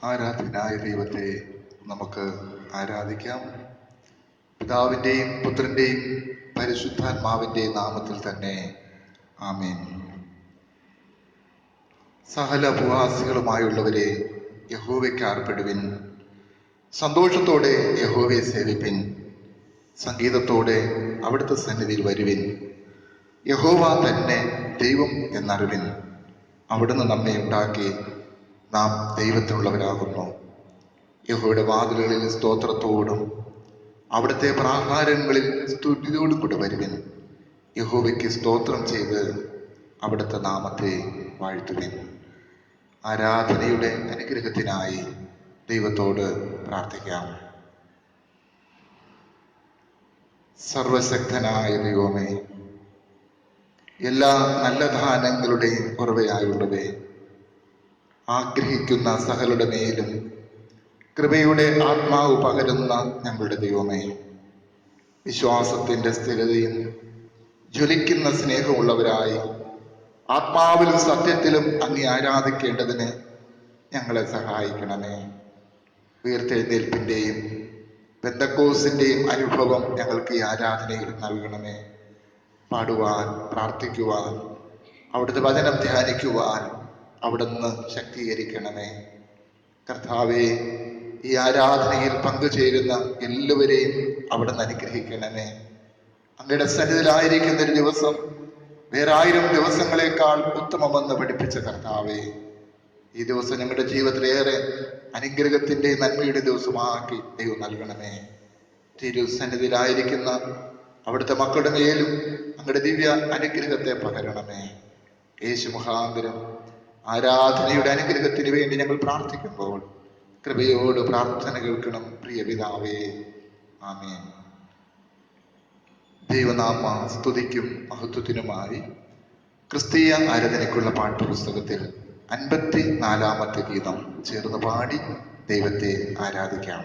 ആരാധനായ ദൈവത്തെ നമുക്ക് ആരാധിക്കാം. പിതാവിൻ്റെയും പുത്രൻ്റെയും പരിശുദ്ധാത്മാവിൻ്റെയും നാമത്തിൽ തന്നെ ആമേൻ. സകല ഭൂവാസികളുമായുള്ളവരെ യഹോവയ്ക്ക് ആർപ്പെടുവിൻ. സന്തോഷത്തോടെ യഹോവയെ സേവിപ്പിൻ. സംഗീതത്തോടെ അവിടുത്തെ സന്നിധിയിൽ വരുവിൻ. യഹോവ തന്നെ ദൈവം എന്നറിവിൻ. അവിടുന്ന് നമ്മെ ഉണ്ടാക്കി നാം ദൈവത്തിനുള്ളവരാകുന്നു. യഹോവയുടെ വാതിലുകളിൽ സ്തോത്രത്തോടും അവിടുത്തെ പ്രാകാരങ്ങളിൽ സ്തുതിയോടും കൂടെ വരുവിൻ. യഹോവയ്ക്ക് സ്തോത്രം ചെയ്ത് അവിടുത്തെ നാമത്തെ വാഴ്ത്തുവിൻ. ആരാധനയുടെ അനുഗ്രഹത്തിനായി ദൈവത്തോട് പ്രാർത്ഥിക്കാം. സർവശക്തനായ ദൈവമേ, എല്ലാ നല്ല ദാനങ്ങളുടെയും ഉറവയായുള്ളവേ, ആഗ്രഹിക്കുന്ന സകലരുടെ മേലും കൃപയുടെ ആത്മാവ് പകരുന്ന ഞങ്ങളുടെ ദൈവമേ, വിശ്വാസത്തിന്റെ സ്ഥിരതയും ജ്വലിക്കുന്ന സ്നേഹമുള്ളവരായി ആത്മാവിലും സത്യത്തിലും അങ്ങേ ആരാധിക്കേണ്ടതിന് ഞങ്ങളെ സഹായിക്കണമേ. ഉയർത്തെഴുന്നേൽപ്പിന്റെയും പെന്തക്കോസിന്റെയും അനുഭവം ഞങ്ങൾക്ക് ഈ ആരാധനയിൽ നൽകണമേ. പാടുവാൻ, പ്രാർത്ഥിക്കുവാൻ, അവിടുത്തെ വചനം ധ്യാനിക്കുവാൻ അവിടുന്ന് ശക്തീകരിക്കണമേ. കർത്താവേ, ഈ ആരാധനയിൽ പങ്കുചേരുന്ന എല്ലാവരെയും അവിടുന്ന് അനുഗ്രഹിക്കണമേ. അങ്ങയുടെ സന്നിധിയിലായിരിക്കുന്ന ഒരു ദിവസം വേറെ 1000 ദിവസങ്ങളെക്കാൾ ഉത്തമമെന്ന് പഠിപ്പിച്ച കർത്താവേ, ഈ ദിവസം ഞങ്ങളുടെ ജീവിതത്തിലേറെ അനുഗ്രഹത്തിന്റെ നന്മയുടെ ദിവസമാക്കി ദൈവം നൽകണമേ. തിരുസന്നിധിയിലായിരിക്കുന്ന അവിടുത്തെ മക്കളുടെ മേലും അങ്ങയുടെ ദിവ്യ അനുഗ്രഹത്തെ പകരണമേ. യേശു മുഖാന്തരം ആരാധനയുടെ അനുഗ്രഹത്തിന് വേണ്ടി ഞങ്ങൾ പ്രാർത്ഥിക്കുമ്പോൾ കൃപയോട് പ്രാർത്ഥന കേൾക്കണം പ്രിയ പിതാവേ. ആമേൻ. ദൈവനാമ സ്തുതിക്കും മഹത്വത്തിനുമായി ക്രിസ്തീയ ആരാധനയ്ക്കുള്ള പാഠപുസ്തകത്തിൽ 54-ാമത്തെ ഗീതം ചേർന്ന് പാടി ദൈവത്തെ ആരാധിക്കാം.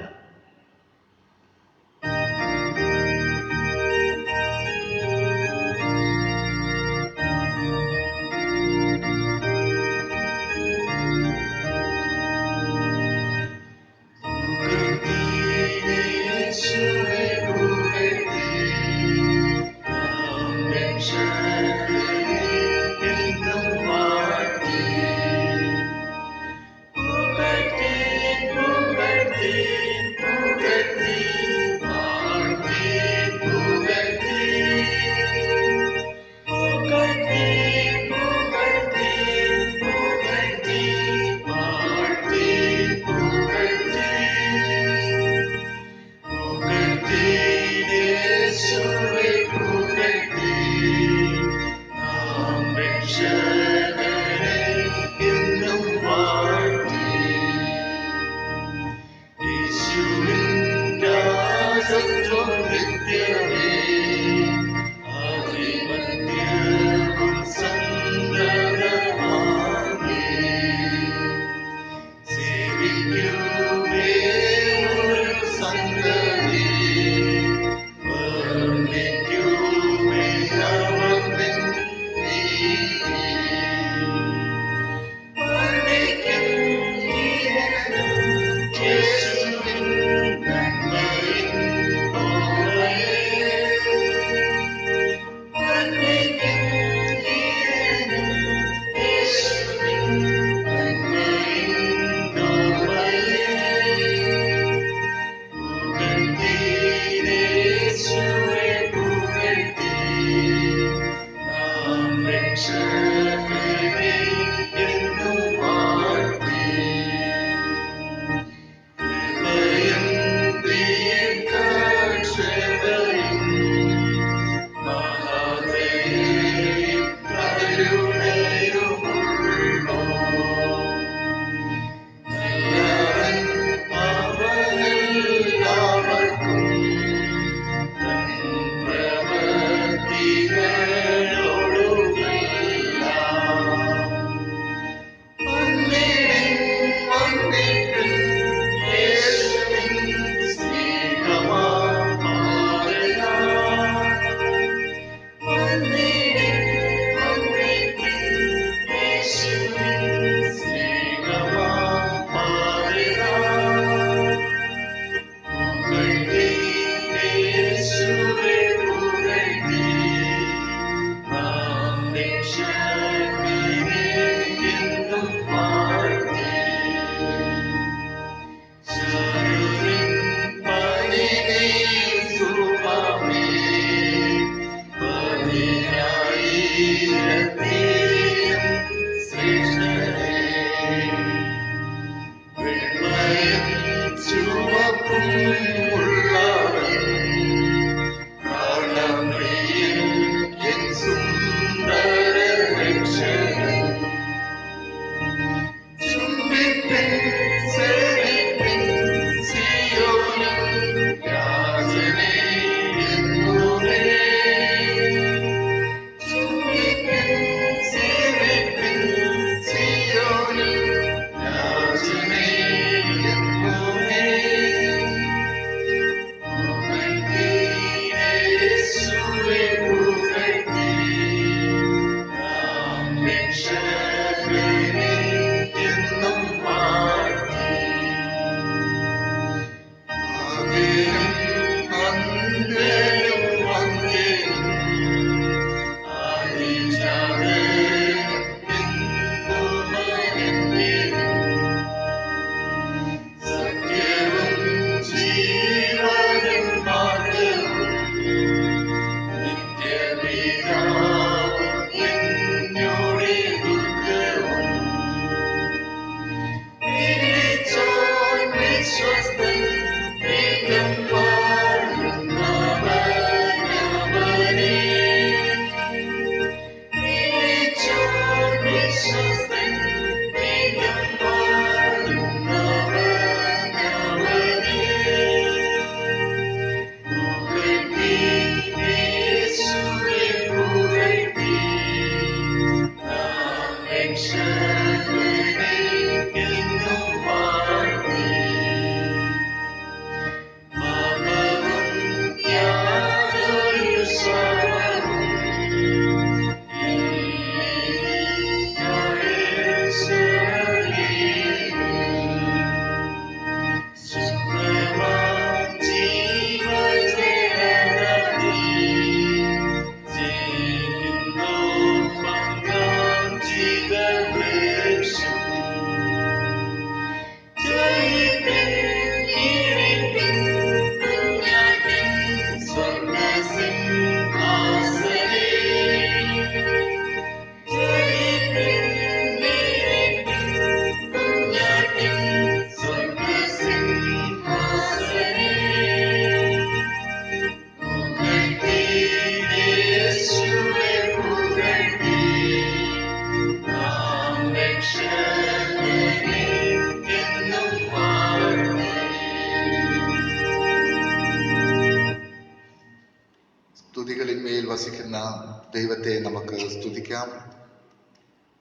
സർവശക്തനാകുന്ന ദൈവത്തെ നമുക്ക് സ്തുതിക്കാം.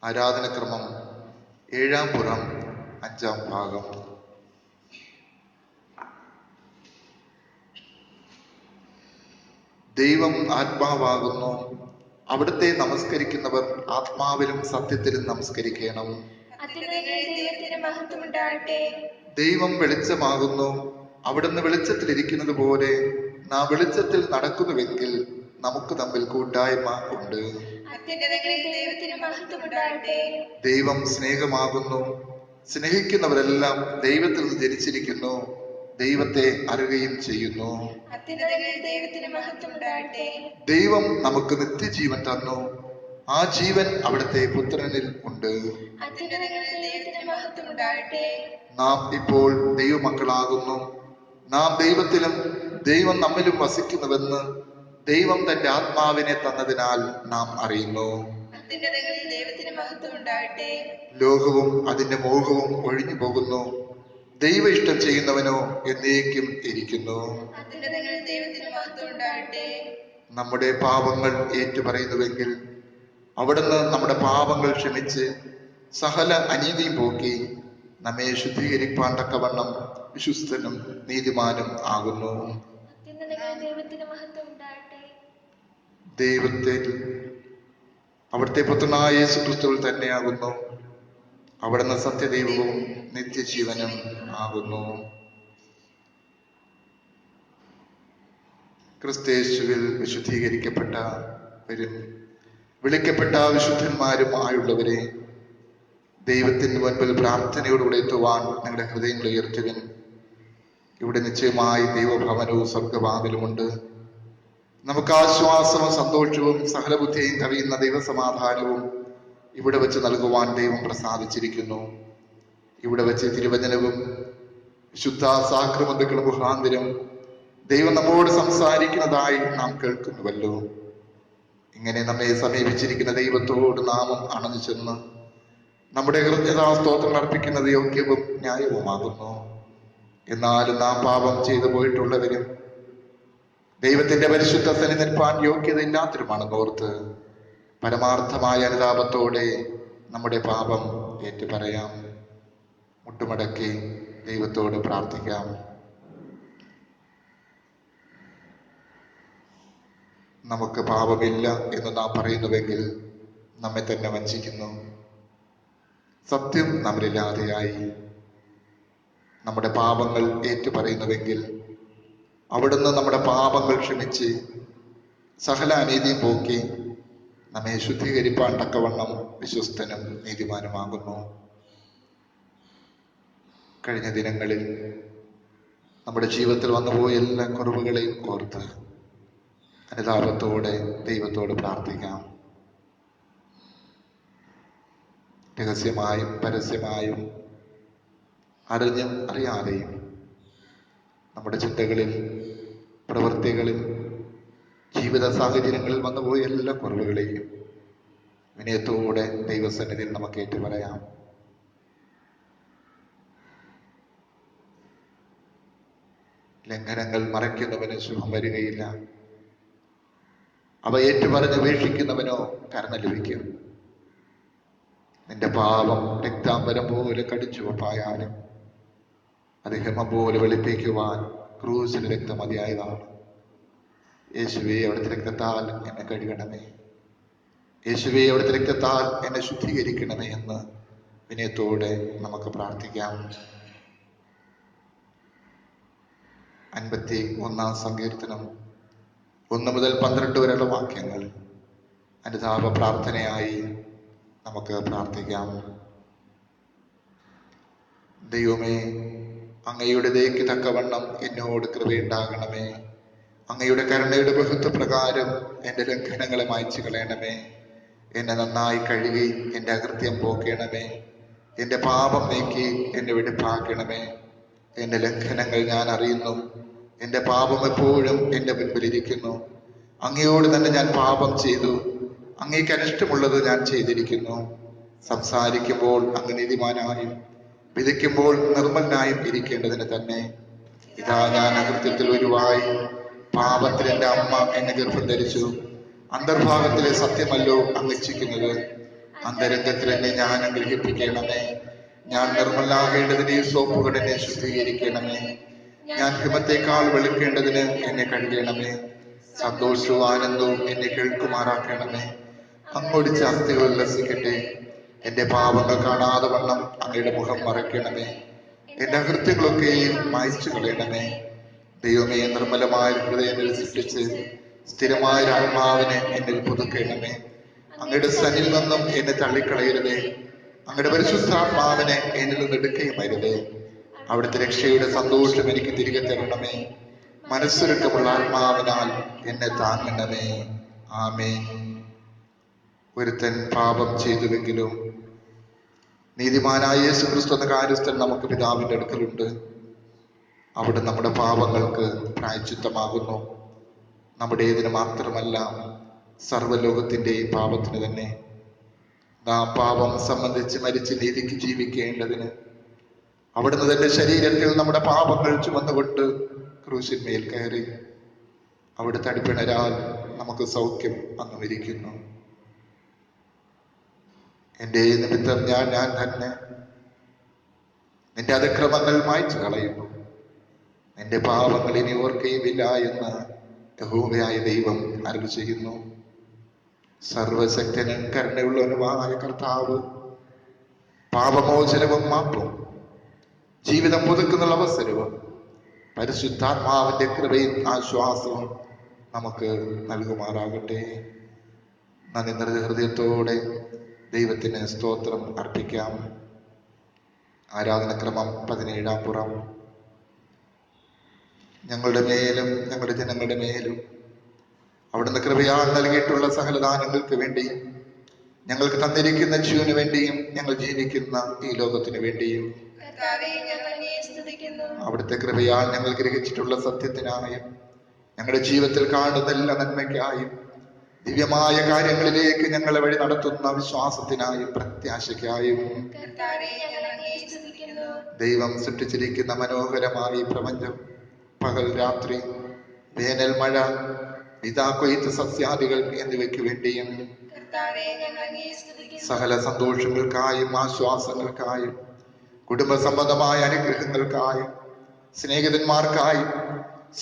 ആരാധനക്രമം 7-ാം പുറം 5-ാം ഭാഗം. ദൈവം ആത്മാവാകുന്നു, അവിടുത്തെ നമസ്കരിക്കുന്നവർ ആത്മാവിലും സത്യത്തിലും നമസ്കരിക്കണം. ദൈവം വെളിച്ചമാകുന്നു, അവിടുന്ന് വെളിച്ചത്തിലിരിക്കുന്നത് പോലെ നാം വെളിച്ചത്തിൽ നടക്കുന്നുവെങ്കിൽ നമുക്ക് തമ്മിൽ കൂട്ടായ്മ ഉണ്ട്. ദൈവം സ്നേഹമാകുന്നു, സ്നേഹിക്കുന്നവരെല്ലാം ദൈവത്തിൽ നിന്ന് ജനിച്ചിരിക്കുന്നു, ദൈവത്തെ അറിയുകയും ചെയ്യുന്നു. ദൈവം നമുക്ക് നിത്യജീവൻ തന്നു, ആ ജീവൻ അവിടുത്തെ പുത്രനിൽ ഉണ്ട്. നാം ഇപ്പോൾ ദൈവമക്കളാകുന്നു, നാം ദൈവത്തിലും ദൈവം നമ്മിലും വസിക്കുന്നുവെന്ന് ദൈവം തന്റെ ആത്മാവിനെ തന്നതിനാൽ നാം അറിയുന്നു. ലോകവും അതിന്റെ മോഹവും ഒഴിഞ്ഞു പോകുന്നു, ദൈവ ഇഷ്ടം ചെയ്യുന്നവനോ എന്നേക്കും ഇരിക്കുന്നു. നമ്മുടെ പാപങ്ങൾ ഏറ്റുപറയുന്നുവെങ്കിൽ അവിടുന്ന് നമ്മുടെ പാപങ്ങൾ ക്ഷമിച്ച് സകല അനീതിയും പോക്കി നമ്മെ ശുദ്ധീകരിപ്പാൻ തക്കവണ്ണം വിശുദ്ധനും നീതിമാനും ആകുന്നു. ദൈവത്തിൽ അവിടുത്തെ പുത്രനായ യേശുക്രിസ്തുവിൽ തന്നെയാകുന്നു, അവിടുന്ന് സത്യദൈവവും നിത്യജീവനും ആകുന്നു. ക്രിസ്തയേശുവിൽ വിശുദ്ധീകരിക്കപ്പെട്ടവരും വിളിക്കപ്പെട്ട വിശുദ്ധന്മാരും ആയുള്ളവരെ, ദൈവത്തിന് മുൻപിൽ പ്രാർത്ഥനയോടുകൂടെ എത്തുവാൻ നിങ്ങളുടെ ഹൃദയങ്ങൾ ഉയർത്തുവിൻ. ഇവിടെ നിശ്ചയമായി ദൈവഭവനവും സ്വർഗവാതിലുമുണ്ട്. നമുക്ക് ആശ്വാസവും സന്തോഷവും സകലബുദ്ധിയും കവിയുന്ന ദൈവസമാധാനവും ഇവിടെ വെച്ച് നൽകുവാൻ ദൈവം പ്രസാദിച്ചിരിക്കുന്നു. ഇവിടെ വെച്ച് തിരുവചനവും വിശുദ്ധ സാക്രമന്തുക്കളും മുഖാന്തരം ദൈവം നമ്മോട് സംസാരിക്കുന്നതായി നാം കേൾക്കുന്നുവല്ലോ. ഇങ്ങനെ നമ്മെ സമീപിച്ചിരിക്കുന്ന ദൈവത്തോട് നാമം അണഞ്ഞു ചെന്ന് നമ്മുടെ കൃത്യതാസ്തോത്രം അർപ്പിക്കുന്നത് യോഗ്യവും ന്യായവുമാകുന്നു. എന്നാലും നാം പാപം ചെയ്തു പോയിട്ടുള്ളവരും ദൈവത്തിന്റെ പരിശുദ്ധ സന്നിധിയിൽ നിൽപ്പാൻ യോഗ്യതയില്ലാത്തവരുമാണെന്ന് ഓർത്ത് പരമാർത്ഥമായ അനുതാപത്തോടെ നമ്മുടെ പാപം ഏറ്റുപറയാം. മുട്ടുമടക്കി ദൈവത്തോട് പ്രാർത്ഥിക്കാം. നമുക്ക് പാപമില്ല എന്ന് നാം പറയുന്നുവെങ്കിൽ നമ്മെ തന്നെ വഞ്ചിക്കുന്നു. സത്യം നമ്മളില്ലാതെയായി. നമ്മുടെ പാപങ്ങൾ ഏറ്റുപറയുന്നുവെങ്കിൽ അവിടുന്ന് നമ്മുടെ പാപങ്ങൾ ക്ഷമിച്ച് സകല അനീതിയും പോക്കി നമ്മെ ശുദ്ധീകരിപ്പാൻ തക്കവണ്ണം വിശ്വസ്തനും നീതിമാനുമാകുന്നു. കഴിഞ്ഞ ദിനങ്ങളിൽ നമ്മുടെ ജീവിതത്തിൽ വന്നുപോയ എല്ലാ കുറവുകളെയും ഓർത്ത് അനുതാപത്തോടെ ദൈവത്തോട് പ്രാർത്ഥിക്കാം. രഹസ്യമായും പരസ്യമായും അറിഞ്ഞും അറിയാതെയും നമ്മുടെ ചിന്തകളിൽ, പ്രവൃത്തികളിൽ, ജീവിത സാഹചര്യങ്ങളിൽ വന്നുപോയ എല്ലാ കുറവുകളെയും വിനയത്തോടെ ദൈവസന്നിധിയിൽ നമുക്ക് ഏറ്റുപറയാം. ലംഘനങ്ങൾ മറയ്ക്കുന്നവന് ശുഭം വരികയില്ല, അവ ഏറ്റുപറഞ്ഞ് ഉപേക്ഷിക്കുന്നവനോ കരുണ ലഭിക്കും. നിന്റെ പാപം രക്താംബരം പോലെ കടിച്ചുവപ്പായാലും അത് ഹിമം പോലെ വെളുപ്പിക്കുവാൻ ക്രൂസിൽ രക്തം മതിയായതാണ്. യേശുവേ, അവിടുത്തെ രക്തത്താൽ എന്നെ കഴുകണമേ. യേശുവേ, അവിടുത്തെ രക്തത്താൽ എന്നെ ശുദ്ധീകരിക്കണമേ എന്ന് വിനയത്തോടെ നമുക്ക് പ്രാർത്ഥിക്കാം. 51-ാം സങ്കീർത്തനം 1 മുതൽ 12 വരെയുള്ള വാക്യങ്ങൾ അനുതാപ പ്രാർത്ഥനയായി നമുക്ക് പ്രാർത്ഥിക്കാം. ദൈവമേ, അങ്ങയുടെ ദയയ്ക്ക് തക്കവണ്ണം എന്നോട് കൃപയുണ്ടാകണമേ. അങ്ങയുടെ കരുണയുടെ ബഹുത്വ പ്രകാരം എൻ്റെ ലംഘനങ്ങളെ മായ്ച്ചു കളയണമേ. എന്നെ നന്നായി കഴുകി എൻ്റെ അകൃത്യം പോക്കണമേ. എൻ്റെ പാപം നീക്കി എന്നെ വെടിപ്പാക്കണമേ. എൻ്റെ ലംഘനങ്ങൾ ഞാൻ അറിയുന്നു, എൻ്റെ പാപം എപ്പോഴും എൻ്റെ മുൻപിലിരിക്കുന്നു. അങ്ങയോട് തന്നെ ഞാൻ പാപം ചെയ്തു, അങ്ങേക്ക് അനിഷ്ടമുള്ളത് ഞാൻ ചെയ്തിരിക്കുന്നു. സംസാരിക്കുമ്പോൾ അങ്ങ് നീതിമാനായും വിധിക്കുമ്പോൾ നിർമ്മലനായും ഇരിക്കേണ്ടതിന് തന്നെ. ഇതാ ഞാൻ അകൃത്യത്തിൽ ഒരുവായി, പാപത്തിൽ എൻ്റെ അമ്മ എന്നെ ഗർഭം ധരിച്ചു. അന്തർഭാഗത്തിലെ സത്യമല്ലോ അങ്ങ് ഇച്ഛിക്കുന്നത്. അന്തരംഗത്തിൽ എന്നെ ഞാൻ ഗ്രഹിപ്പിക്കണമേ. ഞാൻ നിർമ്മലാകേണ്ടതിന് ഈ സോപ്പുകൾ എന്നെ ശുദ്ധീകരിക്കണമേ. ഞാൻ ഹിമത്തേക്കാൾ വെളുക്കേണ്ടതിന് എന്നെ കഴുകണമേ. സന്തോഷവും ആനന്ദവും എന്നെ കേൾക്കുമാറാക്കണമേ. അങ്ങൊടിച്ച അസ്ഥികൾ ഉല്ലസിക്കട്ടെ. എന്റെ പാപങ്ങൾ കാണാതെ വണ്ണം അങ്ങയുടെ മുഖം മറയ്ക്കണമേ. എന്റെ അകൃത്യങ്ങളൊക്കെയും മായ്ച്ചു കളയണമേ. ദൈവമേ, നിർമ്മലമായ ഹൃദയം സൃഷ്ടിച്ച് സ്ഥിരമായ ആത്മാവിനെ എന്നിൽ പുതുക്കണമേ. അങ്ങയുടെ സന്നിൽ നിന്നും എന്നെ തള്ളിക്കളയരുതേ. അങ്ങയുടെ പരിശുദ്ധാത്മാവിനെ എന്നിൽ നിന്ന് എടുക്കുകയും അരുതേ. അവിടുത്തെ രക്ഷയുടെ സന്തോഷം എനിക്ക് തിരികെ തരണമേ. മനസ്സൊരുക്കമുള്ള ആത്മാവിനാൽ എന്നെ താങ്ങണമേ. ആമേൻ. ഒരുത്തൻ പാപം ചെയ്തുവെങ്കിലും നീതിമാനായ യേശു ക്രിസ്തു എന്ന കാര്യസ്ഥൻ നമുക്ക് പിതാവിന്റെ അടുക്കലുണ്ട്. അവിടെ നമ്മുടെ പാപങ്ങൾക്ക് പ്രായശ്ചിത്തമാകുന്നു. നമ്മുടേതിന് മാത്രമല്ല, സർവ്വലോകത്തിന്റെയും പാപത്തിന് തന്നെ. നാം പാപം സംബന്ധിച്ച് മരിച്ച് നീതിക്ക് ജീവിക്കേണ്ടതിന് അവിടുന്ന് തന്റെ ശരീരത്തിൽ നമ്മുടെ പാപങ്ങൾ ചുമന്നുകൊണ്ട് ക്രൂശിന്മേൽ കയറി. അവിടുത്തെ അടിപ്പിണരാൽ നമുക്ക് സൗഖ്യം അന്നുമിരിക്കുന്നു. എന്റെ നിമിത്തം ഞാൻ തന്നെ നിന്റെ അതിക്രമങ്ങൾ മായ്ച്ചു കളയുന്നു. നിന്റെ പാപങ്ങൾ ഇനി ഓർക്കുകയുമില്ല എന്ന് യഹോവയായ ദൈവം അരുളി ചെയ്യുന്നു. സർവശക്തനും കരുണയുള്ളവനുമായ കർത്താവ് പാപമോചനവും മാപ്പും ജീവിതം പുതുക്കുന്ന അവസരവും പരിശുദ്ധാത്മാവിന്റെ കൃപയും ആശ്വാസവും നമുക്ക് നൽകുമാറാകട്ടെ. നന്ദി നിറഞ്ഞ ഹൃദയത്തോടെ ദൈവത്തിന് സ്തോത്രം അർപ്പിക്കാം. ആരാധനക്രമം 17-ാം പുറം. ഞങ്ങളുടെ മേലും ഞങ്ങളുടെ ജനങ്ങളുടെ മേലും അവിടുന്ന് കൃപയാൽ നൽകിയിട്ടുള്ള സകലദാനങ്ങൾക്ക് വേണ്ടിയും ഞങ്ങൾക്ക് തന്നിരിക്കുന്ന ജീവന് വേണ്ടിയും ഞങ്ങൾ ജീവിക്കുന്ന ഈ ലോകത്തിന് വേണ്ടിയും അവിടുത്തെ കൃപയാൽ ഞങ്ങൾ ഗ്രഹിച്ചിട്ടുള്ള സത്യത്തിനായും ഞങ്ങളുടെ ജീവിതത്തിൽ കാണുന്ന എല്ലാ നന്മയ്ക്കായും ദിവ്യമായ കാര്യങ്ങളിലേക്ക് ഞങ്ങളെ വഴി നടത്തുന്ന വിശ്വാസത്തിനായും പ്രത്യാശയ്ക്കായും ദൈവം സൃഷ്ടിച്ചിരിക്കുന്ന മനോഹരമായ ഈ പ്രപഞ്ചം, പകൽ രാത്രി, വേനൽ മഴ, ഇതാ കൊയ്ത്ത് സസ്യാദികൾ എന്നിവയ്ക്ക് വേണ്ടിയും സകല സന്തോഷങ്ങൾക്കായും ആശ്വാസങ്ങൾക്കായും കുടുംബ സംബന്ധമായ അനുഗ്രഹങ്ങൾക്കായും സ്നേഹിതന്മാർക്കായും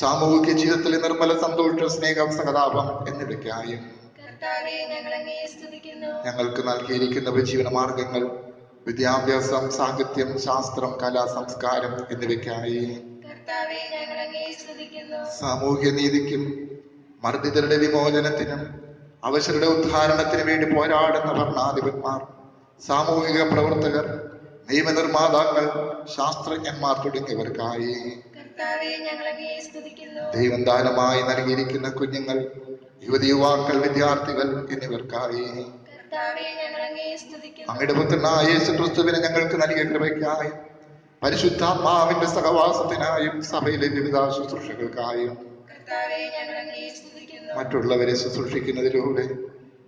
സാമൂഹിക ജീവിതത്തിലെ നിർമ്മല സന്തോഷ സ്നേഹം സഹതാപം എന്നിവയ്ക്കായും ഞങ്ങൾക്ക് നൽകിയിരിക്കുന്ന ഉപജീവന മാർഗങ്ങൾ, വിദ്യാഭ്യാസം, സാഹിത്യം, ശാസ്ത്രം, കല, സംസ്കാരം എന്നിവയ്ക്കായി സാമൂഹ്യ നീതിക്കും മർദ്ദിതരുടെ വിമോചനത്തിനും അവശരുടെ ഉദ്ധാരണത്തിനു വേണ്ടി പോരാടുന്ന ഭരണാധിപന്മാർ, സാമൂഹിക പ്രവർത്തകർ, നിയമനിർമ്മാതാക്കൾ, ശാസ്ത്രജ്ഞന്മാർ തുടങ്ങിയവർക്കായി ദൈവം ദാനമായി നൽകിയിരിക്കുന്ന കുഞ്ഞുങ്ങൾ, യുവതി യുവാക്കൾ, വിദ്യാർത്ഥികൾ എന്നിവർക്കായി അങ്ങയുടെ പുത്രനായ യേശു ക്രിസ്തുവിനെ ഞങ്ങൾക്ക് നൽകിയ കൃപയ്ക്കായി പരിശുദ്ധാത്മാവിന്റെ സഹവാസത്തിനായും സഭയിലെ വിവിധ ശുശ്രൂഷകൾക്കായും മറ്റുള്ളവരെ ശുശ്രൂഷിക്കുന്നതിലൂടെ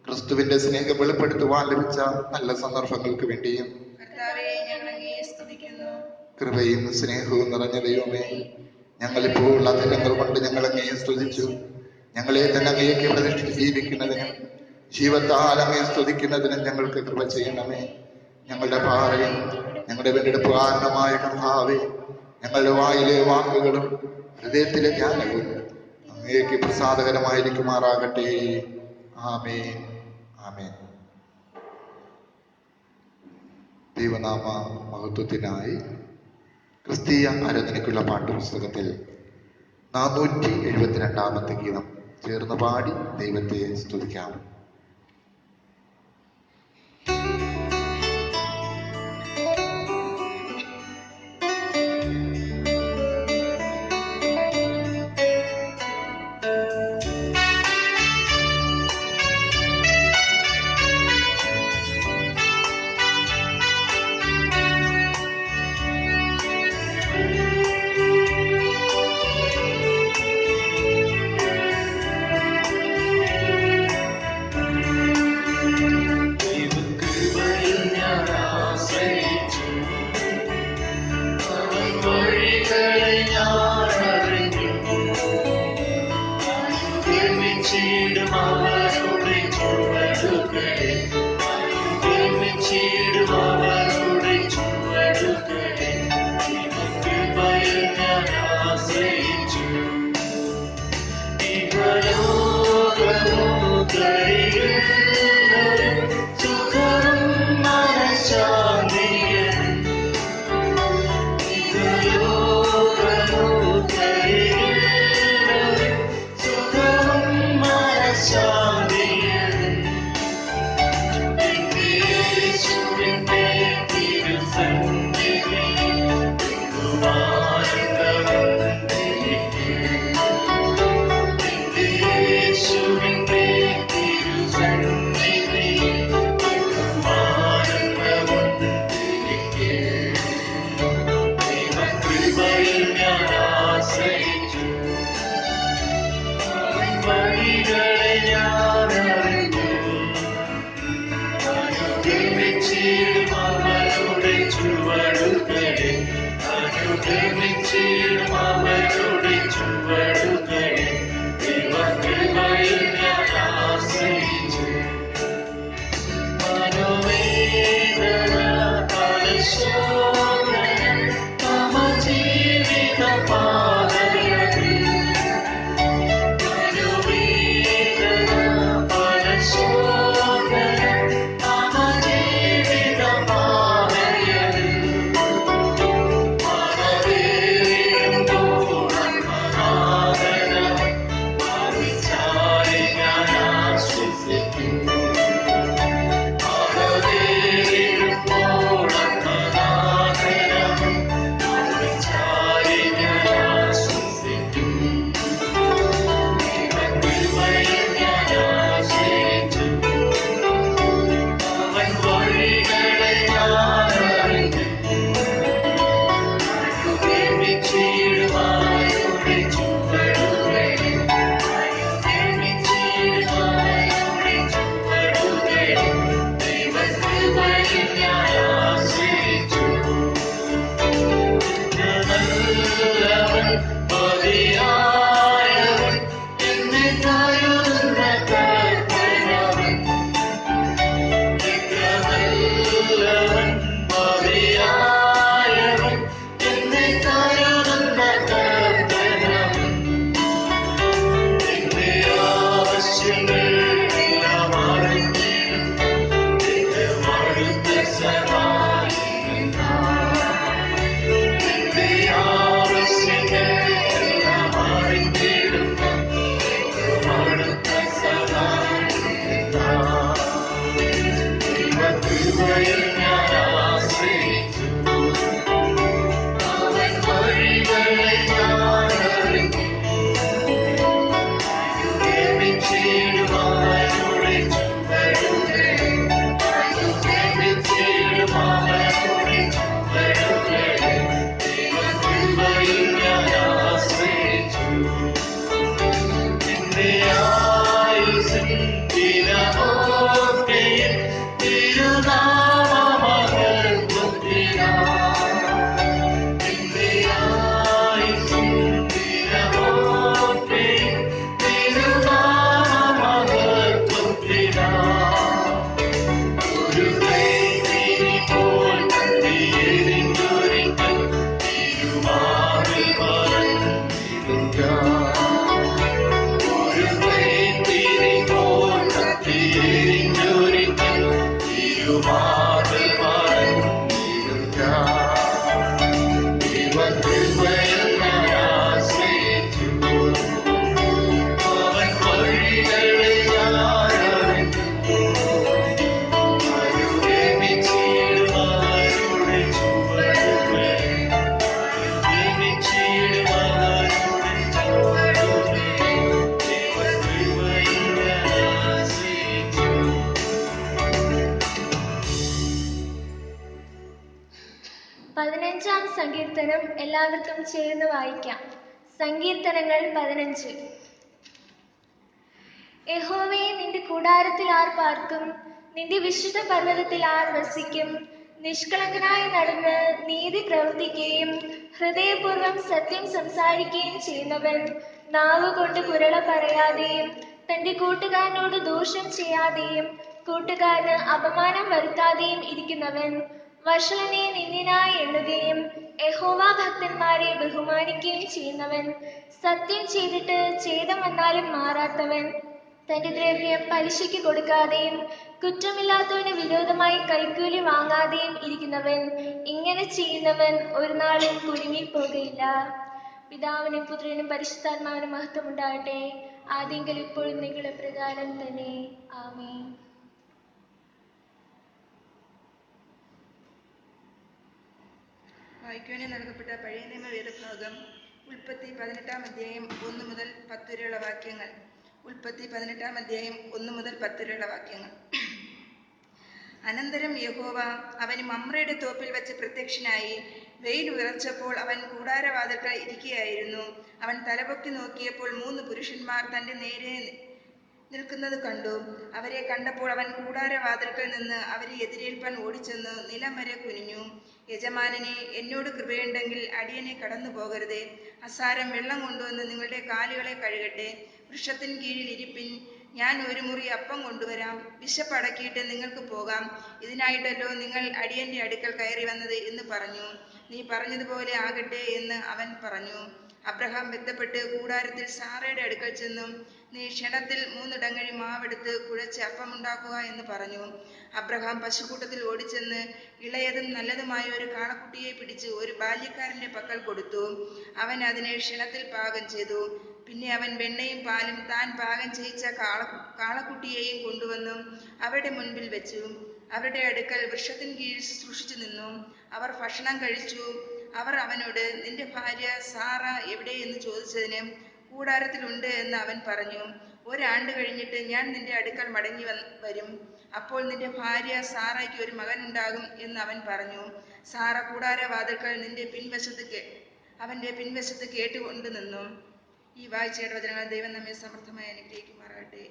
ക്രിസ്തുവിന്റെ സ്നേഹം വെളിപ്പെടുത്തുവാൻ ലഭിച്ച നല്ല സന്ദർഭങ്ങൾക്ക് വേണ്ടിയും കൃപയും സ്നേഹവും നിറഞ്ഞ ദൈവമേ, ഞങ്ങളിപ്പോൾ അതിരങ്ങൾ കൊണ്ട് ഞങ്ങൾ അങ്ങയെ സ്തുതിച്ചു. ഞങ്ങളെ തന്നെ അങ്ങേക്ക് പ്രതിഷ്ഠിച്ച് ജീവിക്കുന്നതിനും ജീവത്താൽ അങ്ങയെ സ്തുതിക്കുന്നതിനും ഞങ്ങൾക്ക് കൃപ ചെയ്യണമേ. ഞങ്ങളുടെ പാറയും ഞങ്ങളുടെ വീണ്ടെടുപ്പ് കാരണമായ കർത്താവേ, ഞങ്ങളുടെ വായിലെ വാക്കുകളും ഹൃദയത്തിലെ ജ്ഞാനവും അങ്ങേക്ക് പ്രസാദകരമായിരിക്കുമാറാകട്ടെ. ആമേൻ, ആമേൻ. ദൈവനാമ മഹത്വത്തിനായി ക്രിസ്തീയ ആരാധനയ്ക്കുള്ള പാട്ടുപുസ്തകത്തിൽ 472-ാമത്തെ ഗീതം ചേർന്ന് പാടി ദൈവത്തെ സ്തുതിക്കാം. 15-ാം സങ്കീർത്തനം എല്ലാവർക്കും ചേർന്ന് വായിക്കാം. സങ്കീർത്തനങ്ങൾ 15. യഹോവേ, നിന്റെ കൂടാരത്തിൽ ആർ പാർക്കും? നിന്റെ വിശുദ്ധ പർവ്വതത്തിൽ ആർ വസിക്കും? നിഷ്കളങ്കനായി നടന്ന് നീതി പ്രവർത്തിക്കുകയും ഹൃദയപൂർവ്വം സത്യം സംസാരിക്കുകയും ചെയ്യുന്നവൻ, നാവുകൊണ്ട് പുരള പറയാതെയും തന്റെ കൂട്ടുകാരനോട് ദോഷം ചെയ്യാതെയും കൂട്ടുകാരന് അപമാനം വരുത്താതെയും ഇരിക്കുന്നവൻ, വഷളനെ നിന്ദിനായി എണ്ണുകയും യഹോവ ഭക്തന്മാരെ ബഹുമാനിക്കുകയും ചെയ്യുന്നവൻ, സത്യം ചെയ്തിട്ട് ഛേദം വന്നാലും മാറാത്തവൻ, തന്റെ ദ്രവ്യം പലിശയ്ക്ക് കൊടുക്കാതെയും കുറ്റമില്ലാത്തവന് വിരോധമായി കൈക്കൂലി വാങ്ങാതെയും ഇരിക്കുന്നവൻ, ഇങ്ങനെ ചെയ്യുന്നവൻ ഒരു നാളും കുരുങ്ങിപ്പോകയില്ല. പിതാവിനും പുത്രനും പരിശുദ്ധാത്മാവിനും മഹത്വം ഉണ്ടാകട്ടെ, ആദ്യമെങ്കിൽ ഇപ്പോഴും നിങ്ങളുടെ പ്രകാരം തന്നെ. ആമേൻ. വായിക്കുവാനും നൽകപ്പെട്ട പഴയ നിയമ വേദഭാഗം ഉൽപ്പത്തി 18-ാം അധ്യായം 1 മുതൽ 10 വരെയുള്ള വാക്യങ്ങൾ. ഉൽപ്പത്തി 18-ാം അധ്യായം 1 മുതൽ 10 വരെയുള്ള വാക്യങ്ങൾ. അനന്തരം യഹോവ അവന് മമ്രയുടെ തോപ്പിൽ വെച്ച് പ്രത്യക്ഷനായി. വെയിൽ ഉയർച്ചപ്പോൾ അവൻ കൂടാരവാതിൽക്കൽ ഇരിക്കുകയായിരുന്നു. അവൻ തലപൊക്കി നോക്കിയപ്പോൾ 3 പുരുഷന്മാർ തന്റെ നേരെ നിൽക്കുന്നത് കണ്ടു. അവരെ കണ്ടപ്പോൾ അവൻ കൂടാരവാതിൽക്കൽ നിന്ന് അവരെ എതിരേൽപ്പാൻ ഓടിച്ചെന്ന് നിലം വരെ കുനിഞ്ഞു. യജമാനനെ, എന്നോട് കൃപയുണ്ടെങ്കിൽ അടിയനെ കടന്നു പോകരുതേ. അസാരം വെള്ളം കൊണ്ടുവന്ന് നിങ്ങളുടെ കാലുകളെ കഴുകട്ടെ. വൃക്ഷത്തിന് കീഴിൽ ഇരിപ്പിൻ, ഞാൻ ഒരു മുറി അപ്പം കൊണ്ടുവരാം. വിശപ്പടക്കിയിട്ട് നിങ്ങൾക്ക് പോകാം. ഇതിനായിട്ടല്ലോ നിങ്ങൾ അടിയന്റെ അടുക്കൽ കയറി വന്നത് എന്ന് പറഞ്ഞു. നീ പറഞ്ഞതുപോലെ ആകട്ടെ എന്ന് അവൻ പറഞ്ഞു. അബ്രഹാം ബന്ധപ്പെട്ട് കൂടാരത്തിൽ സാറയുടെ അടുക്കൽ ചെന്നു, നീ ക്ഷണത്തിൽ 3 ഇടങ്ങഴി മാവെടുത്ത് കുഴച്ച് അപ്പമുണ്ടാക്കുക എന്ന് പറഞ്ഞു. അബ്രഹാം പശുക്കൂട്ടത്തിൽ ഓടിച്ചെന്ന് ഇളയതും നല്ലതുമായ ഒരു കാളക്കുട്ടിയെ പിടിച്ച് ഒരു ബാല്യക്കാരന്റെ പക്കൽ കൊടുത്തു. അവൻ അതിനെ ക്ഷണത്തിൽ പാകം ചെയ്തു. പിന്നെ അവൻ വെണ്ണയും പാലും താൻ പാകം ചെയ്യിച്ച കാളക്കുട്ടിയെയും കൊണ്ടുവന്നു അവരുടെ മുൻപിൽ വെച്ചു. അവരുടെ അടുക്കൽ വൃക്ഷത്തിന് കീഴിൽ ശുശ്രൂഷിച്ചു നിന്നു. അവർ ഭക്ഷണം കഴിച്ചു. അവർ അവനോട്, നിന്റെ ഭാര്യ സാറ എവിടെ എന്ന് ചോദിച്ചതിന്, കൂടാരത്തിലുണ്ട് എന്ന് അവൻ പറഞ്ഞു. 1 ആണ്ട് കഴിഞ്ഞിട്ട് ഞാൻ നിന്റെ അടുക്കൽ മടങ്ങി വരും. അപ്പോൾ നിന്റെ ഭാര്യ സാറയ്ക്ക് ഒരു മകൻ ഉണ്ടാകും എന്ന് അവൻ പറഞ്ഞു. സാറ കൂടാരവാതിൽക്കൽ അവന്റെ പിൻവശത്ത് കേട്ടുകൊണ്ട് നിന്നു. ഈ വായിച്ചയുടെ വചനങ്ങൾ ദൈവം നമ്മെ സമർത്ഥമായി അനുഗ്രഹിക്കുമാറാകട്ടെ.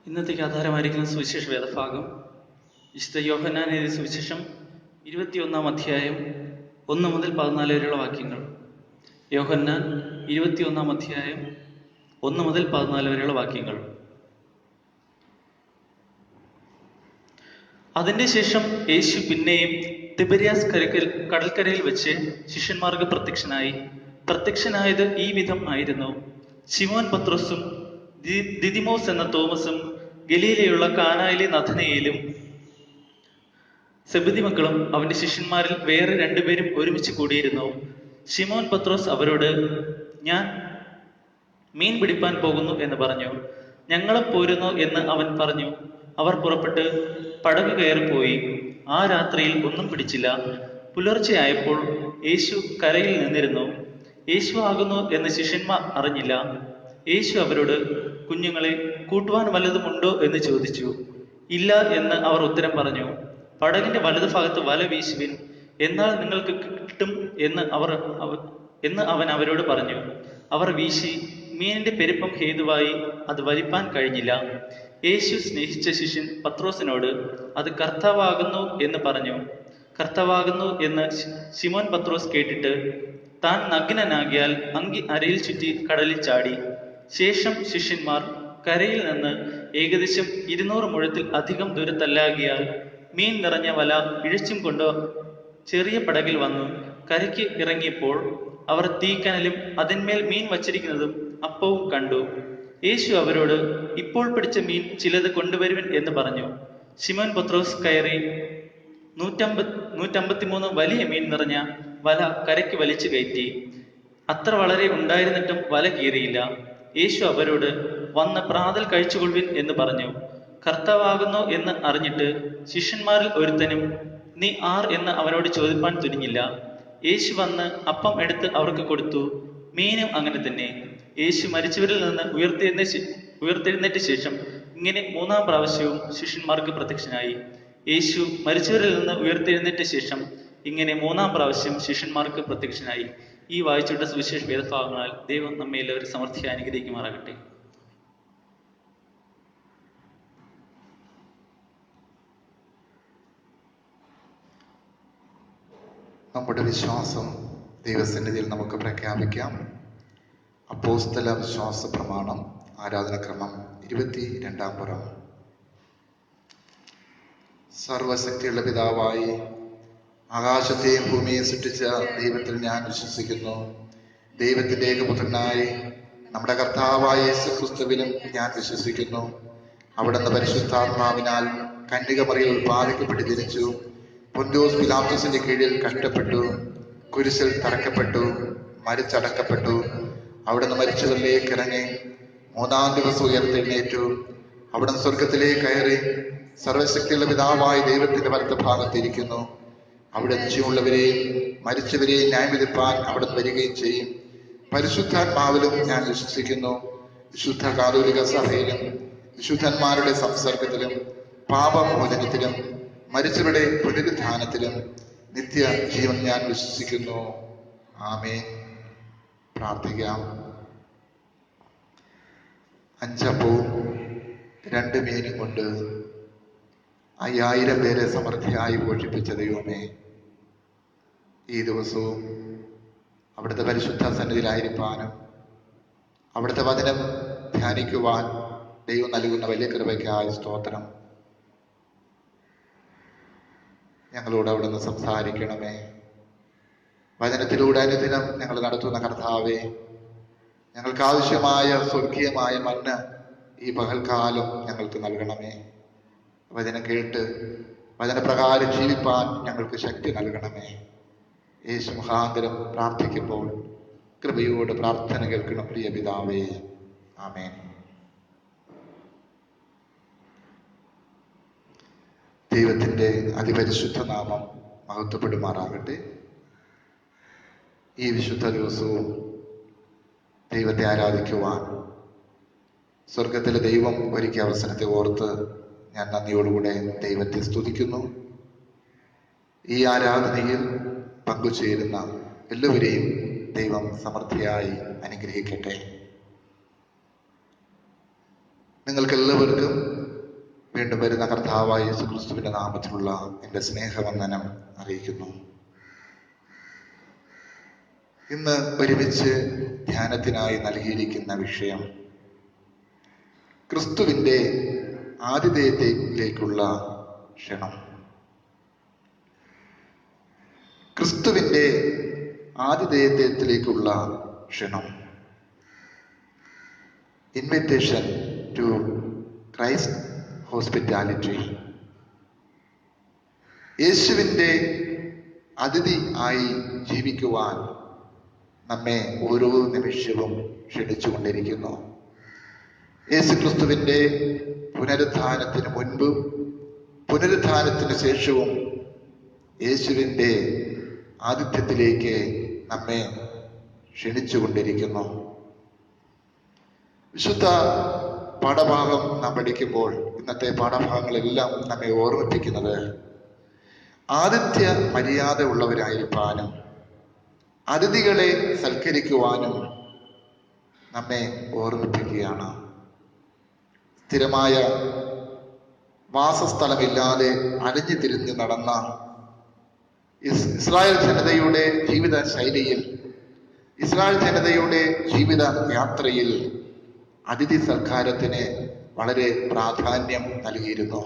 ഇന്നത്തേക്ക് ആധാരമായിരിക്കുന്ന സുവിശേഷ വേദഭാഗം വിശുദ്ധ യോഹന്നാൻ എഴുതിയ സുവിശേഷം 21-ാം അധ്യായം 1 മുതൽ 14 വരെയുള്ള വാക്യങ്ങൾ. യോഹന്നാൻ 21-ാം അധ്യായം 1 മുതൽ 14 വരെയുള്ള വാക്യങ്ങൾ. അതിന്റെ ശേഷം യേശു പിന്നെയും തിബരിയാസ് കടൽക്കരയിൽ വെച്ച് ശിഷ്യന്മാർക്ക് പ്രത്യക്ഷനായത് ഈ വിധം ആയിരുന്നു. ശിമോൻ പത്രോസും ദിദിമോസ് എന്ന തോമസും ഗലീലയുള്ള കാനായിലെ നഥനയേലും സെബദി മക്കളും അവന്റെ ശിഷ്യന്മാരിൽ വേറെ 2 പേരും ഒരുമിച്ച് കൂടിയിരുന്നു. ശിമോൻ പത്രോസ് അവരോട്, ഞാൻ മീൻ പിടിപ്പാൻ പോകുന്നു എന്ന് പറഞ്ഞു. ഞങ്ങളും പോരുന്നു എന്ന് അവൻ പറഞ്ഞു. അവർ പുറപ്പെട്ട് പടക് കയറിപ്പോയി. ആ രാത്രിയിൽ ഒന്നും പിടിച്ചില്ല. പുലർച്ചെയായപ്പോൾ യേശു കരയിൽ നിന്നിരുന്നു. യേശു ആകുന്നു എന്ന് ശിഷ്യന്മാർ അറിഞ്ഞില്ല. യേശു അവരോട്, കുഞ്ഞുങ്ങളെ, കൂട്ടുവാൻ വല്ലതുമുണ്ടോ എന്ന് ചോദിച്ചു. ഇല്ല എന്ന് അവർ ഉത്തരം പറഞ്ഞു. പടകിന്റെ വലതുഭാഗത്ത് വല വീശുവിൻ, എന്നാൽ നിങ്ങൾക്ക് കിട്ടും എന്ന് അവൻ അവരോട് പറഞ്ഞു. അവർ വീശി. മീനിന്റെ പെരുപ്പം ഹേതുവായി അത് വലിപ്പാൻ കഴിഞ്ഞില്ല. യേശു സ്നേഹിച്ച ശിഷ്യൻ പത്രോസിനോട്, അത് കർത്താവാകുന്നു എന്ന് പറഞ്ഞു. കർത്താവാകുന്നു എന്ന് ശിമോൻ പത്രോസ് കേട്ടിട്ട് താൻ നഗ്നനാകിയാൽ അങ്കി അരയിൽ ചുറ്റി കടലിൽ ചാടി. ശേഷം ശിഷ്യന്മാർ കരയിൽ നിന്ന് ഏകദേശം 200 മുഴത്തിൽ അധികം ദൂരത്തല്ലാകിയാൽ മീൻ നിറഞ്ഞ വല ഇഴച്ചും കൊണ്ട് ചെറിയ പടകിൽ വന്നു കരയ്ക്ക് ഇറങ്ങിയപ്പോൾ അവർ തീക്കനലും അതിന്മേൽ മീൻ വച്ചിരിക്കുന്നതും അപ്പവും കണ്ടു. യേശു അവരോട്, ഇപ്പോൾ പിടിച്ച മീൻ ചിലത് കൊണ്ടുവരുവിൻ എന്ന് പറഞ്ഞു. ശിമോൻ പത്രോസ് കയറി 153 വലിയ മീൻ നിറഞ്ഞ വല കരയ്ക്ക് വലിച്ചു കയറ്റി. അത്ര വളരെ ഉണ്ടായിരുന്നിട്ടും വല കീറിയില്ല. യേശു അവരോട്, വന്ന് പ്രാതൽ കഴിച്ചുകൊള്ളുവിൻ എന്ന് പറഞ്ഞു. കർത്താവാകുന്നു എന്ന് അറിഞ്ഞിട്ട് ശിഷ്യന്മാരിൽ ഒരുത്തനും നീ ആർ എന്ന് അവനോട് ചോദിപ്പാൻ തുനിഞ്ഞില്ല. യേശു വന്ന് അപ്പം എടുത്ത് അവർക്ക് കൊടുത്തു. മീനും അങ്ങനെ തന്നെ. യേശു മരിച്ചവരിൽ നിന്ന് ഉയർത്തെഴുന്നേറ്റ ശേഷം ഇങ്ങനെ 3-ാം പ്രാവശ്യവും ശിഷ്യന്മാർക്ക് പ്രത്യക്ഷനായി. യേശു മരിച്ചവരിൽ നിന്ന് ഉയർത്തെഴുന്നേറ്റ ശേഷം ഇങ്ങനെ 3-ാം പ്രാവശ്യം ശിഷ്യന്മാർക്ക് പ്രത്യക്ഷനായി. ഈ വായിച്ചുവിട്ട സുവിശേഷ വേദഭാഗങ്ങളാൽ ദൈവം നമ്മെ എല്ലാവരും സമൃദ്ധിയായി അനുഗ്രഹിക്കുമാറാകട്ടെ. നമ്മുടെ വിശ്വാസം ദൈവസന്നിധിയിൽ നമുക്ക് പ്രഖ്യാപിക്കാം. അപ്പോസ്തല വിശ്വാസ പ്രമാണം, ആരാധനക്രമം 22-ാം പുറം. സർവശക്തിയുള്ള പിതാവായി ആകാശത്തെയും ഭൂമിയെയും സൃഷ്ടിച്ച ദൈവത്തിൽ ഞാൻ വിശ്വസിക്കുന്നു. ദൈവത്തിന്റെ ഏകപുത്രനായി നമ്മുടെ കർത്താവായ യേശുക്രിസ്തുവിലും ഞാൻ വിശ്വസിക്കുന്നു. അവിടുന്ന് പരിശുദ്ധാത്മാവിനാൽ കന്യകമറിയിൽ ഉത്പാദിക്കപ്പെട്ട് ജനിച്ചു. പൊന്തിയോസ് പിലാത്തോസിന്റെ കീഴിൽ കഷ്ടപ്പെട്ടു, കുരിശിൽ തറക്കപ്പെട്ടു, മരിച്ചടക്കപ്പെട്ടു. അവിടുന്ന് മരിച്ചവരിലേക്ക് ഇറങ്ങി 3-ാം ദിവസം ഉയർത്തെഴുന്നേറ്റു. അവിടുന്ന് സ്വർഗത്തിലേക്ക് കയറി സർവശക്തിയുള്ള പിതാവായ ദൈവത്തിന്റെ വലത്തുഭാഗത്തിരിക്കുന്നു. അവിടെ ജീവനുള്ളവരെയും മരിച്ചവരെയും ന്യായവിധിപ്പാൻ അവിടുന്ന് വരികയും ചെയ്യും. പരിശുദ്ധാത്മാവിലും ഞാൻ വിശ്വസിക്കുന്നു. വിശുദ്ധ കാതോലിക സഭയിലും വിശുദ്ധന്മാരുടെ സംസർഗത്തിലും പാപമോചനത്തിലും മരിച്ചവരുടെ പുനരുത്ഥാനത്തിലും നിത്യ ജീവൻ ഞാൻ വിശ്വസിക്കുന്നു. ആമേൻ. പ്രാർത്ഥിക്കാം. 5 അപ്പവും 2 മീനും കൊണ്ട് 5000 പേരെ സമൃദ്ധിയായി പോഷിപ്പിച്ച ദൈവമേ, ഈ ദിവസവും അവിടുത്തെ പരിശുദ്ധ സന്നിധിയിലായിരിക്കാനും അവിടുത്തെ വചനം ധ്യാനിക്കുവാൻ ദൈവം നൽകുന്ന വലിയ കൃപയ്ക്കായി സ്തോത്രം. ഞങ്ങളോട് അവിടുന്ന് സംസാരിക്കണമേ. വചനത്തിലൂടെ അനുദിനം ഞങ്ങൾ നടത്തുന്ന കർത്താവേ, ഞങ്ങൾക്ക് ആവശ്യമായ സ്വർഗീയമായ മന്ന ഈ പകൽക്കാലം ഞങ്ങൾക്ക് നൽകണമേ. വചനം കേട്ട് വചനപ്രകാരം ജീവിപ്പാൻ ഞങ്ങൾക്ക് ശക്തി നൽകണമേ. യേശു മുഖാന്തരം പ്രാർത്ഥിക്കുമ്പോൾ കൃപയോട് പ്രാർത്ഥന കേൾക്കണം പ്രിയ പിതാവേ. ആമേൻ. ദൈവത്തിൻ്റെ അതിപരിശുദ്ധ നാമം മഹത്വപ്പെടുമാറാകട്ടെ. ഈ വിശുദ്ധ ദിവസവും ദൈവത്തെ ആരാധിക്കുവാൻ സ്വർഗത്തിലെ ദൈവം ഒരുക്കിയ അവസരത്തെ ഓർത്ത് ഞാൻ നന്ദിയോടുകൂടെ ദൈവത്തെ സ്തുതിക്കുന്നു. ഈ ആരാധനയിൽ പങ്കുചേരുന്ന എല്ലാവരെയും ദൈവം സമൃദ്ധിയായി അനുഗ്രഹിക്കട്ടെ. നിങ്ങൾക്കെല്ലാവർക്കും വീണ്ടും വരുന്ന കർത്താവായ യേശുക്രിസ്തുവിന്റെ നാമത്തിലുള്ള എൻ്റെ സ്നേഹവന്ദനം അറിയിക്കുന്നു. ഇന്ന് ഒരുമിച്ച് ധ്യാനത്തിനായി നൽകിയിരിക്കുന്ന വിഷയം ക്രിസ്തുവിൻ്റെ ആതിഥേയത്വത്തിലേക്കുള്ള ക്ഷണം. ക്രിസ്തുവിൻ്റെ ആതിഥേയത്വത്തിലേക്കുള്ള ക്ഷണം. Invitation to Christ hospitality. യേശുവിൻ്റെ അതിഥി ആയി ജീവിക്കുവാൻ നമ്മെ ഓരോ നിമിഷവും ക്ഷണിച്ചുകൊണ്ടിരിക്കുന്നു. യേശുക്രിസ്തുവിൻ്റെ പുനരുത്ഥാനത്തിന് മുൻപും പുനരുത്ഥാനത്തിന് ശേഷവും യേശുവിൻ്റെ ആതിഥ്യത്തിലേക്ക് നമ്മെ ക്ഷണിച്ചുകൊണ്ടിരിക്കുന്നു. വിശുദ്ധ പാഠഭാഗം നാം പഠിക്കുമ്പോൾ ഇന്നത്തെ പാഠഭാഗങ്ങളെല്ലാം നമ്മെ ഓർമ്മിപ്പിക്കുന്നത് ആതിഥ്യ മര്യാദ ഉള്ളവരായിരിക്കാനും അതിഥികളെ സൽക്കരിക്കുവാനും നമ്മെ ഓർമ്മിപ്പിക്കുകയാണ്. സ്ഥിരമായ വാസസ്ഥലമില്ലാതെ അലഞ്ഞു തിരിഞ്ഞ് നടന്ന ഇസ്രായേൽ ജനതയുടെ ജീവിത ശൈലിയിൽ, ഇസ്രായേൽ ജനതയുടെ ജീവിത യാത്രയിൽ അതിഥി സൽക്കാരത്തിന് വളരെ പ്രാധാന്യം നൽകിയിരുന്നു.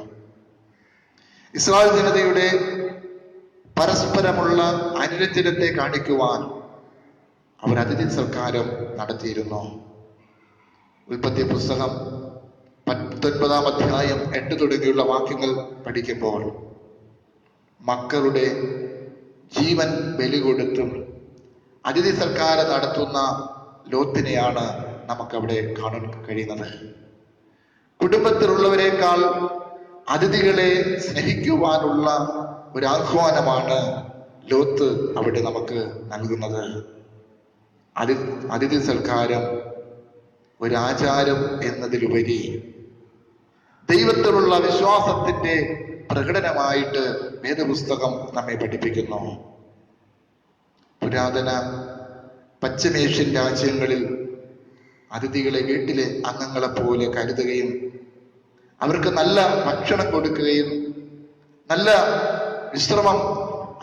ഇസ്രായേൽ ജനതയുടെ പരസ്പരമുള്ള അനുരഞ്ജനത്തെ കാണിക്കുവാൻ അവർ അതിഥി സൽക്കാരം നടത്തിയിരുന്നു. ഉൽപ്പത്തി പുസ്തകം 19-ാം അധ്യായം 8 തുടങ്ങിയുള്ള വാക്യങ്ങൾ പഠിക്കുമ്പോൾ മക്കളുടെ ജീവൻ ബലി കൊടുത്തും അതിഥി സൽക്കാരം നടത്തുന്ന ലോത്തിനെയാണ് നമുക്കവിടെ കാണാൻ കഴിയുന്നത്. കുടുംബത്തിലുള്ളവരെക്കാൾ അതിഥികളെ സ്നേഹിക്കുവാനുള്ള ഒരു ആഹ്വാനമാണ് ലോത്ത് അവിടെ നമുക്ക് നൽകുന്നത്. അതിഥി സൽക്കാരം ഒരാചാരം എന്നതിലുപരി ദൈവത്തിലുള്ള വിശ്വാസത്തിന്റെ പ്രകടനമായിട്ട് വേദപുസ്തകം നമ്മെ പഠിപ്പിക്കുന്നു. പുരാതന പശ്ചിമേഷ്യൻ രാജ്യങ്ങളിൽ അതിഥികളെ വീട്ടിലെ അംഗങ്ങളെ പോലെ കരുതുകയും അവർക്ക് നല്ല ഭക്ഷണം കൊടുക്കുകയും നല്ല വിശ്രമം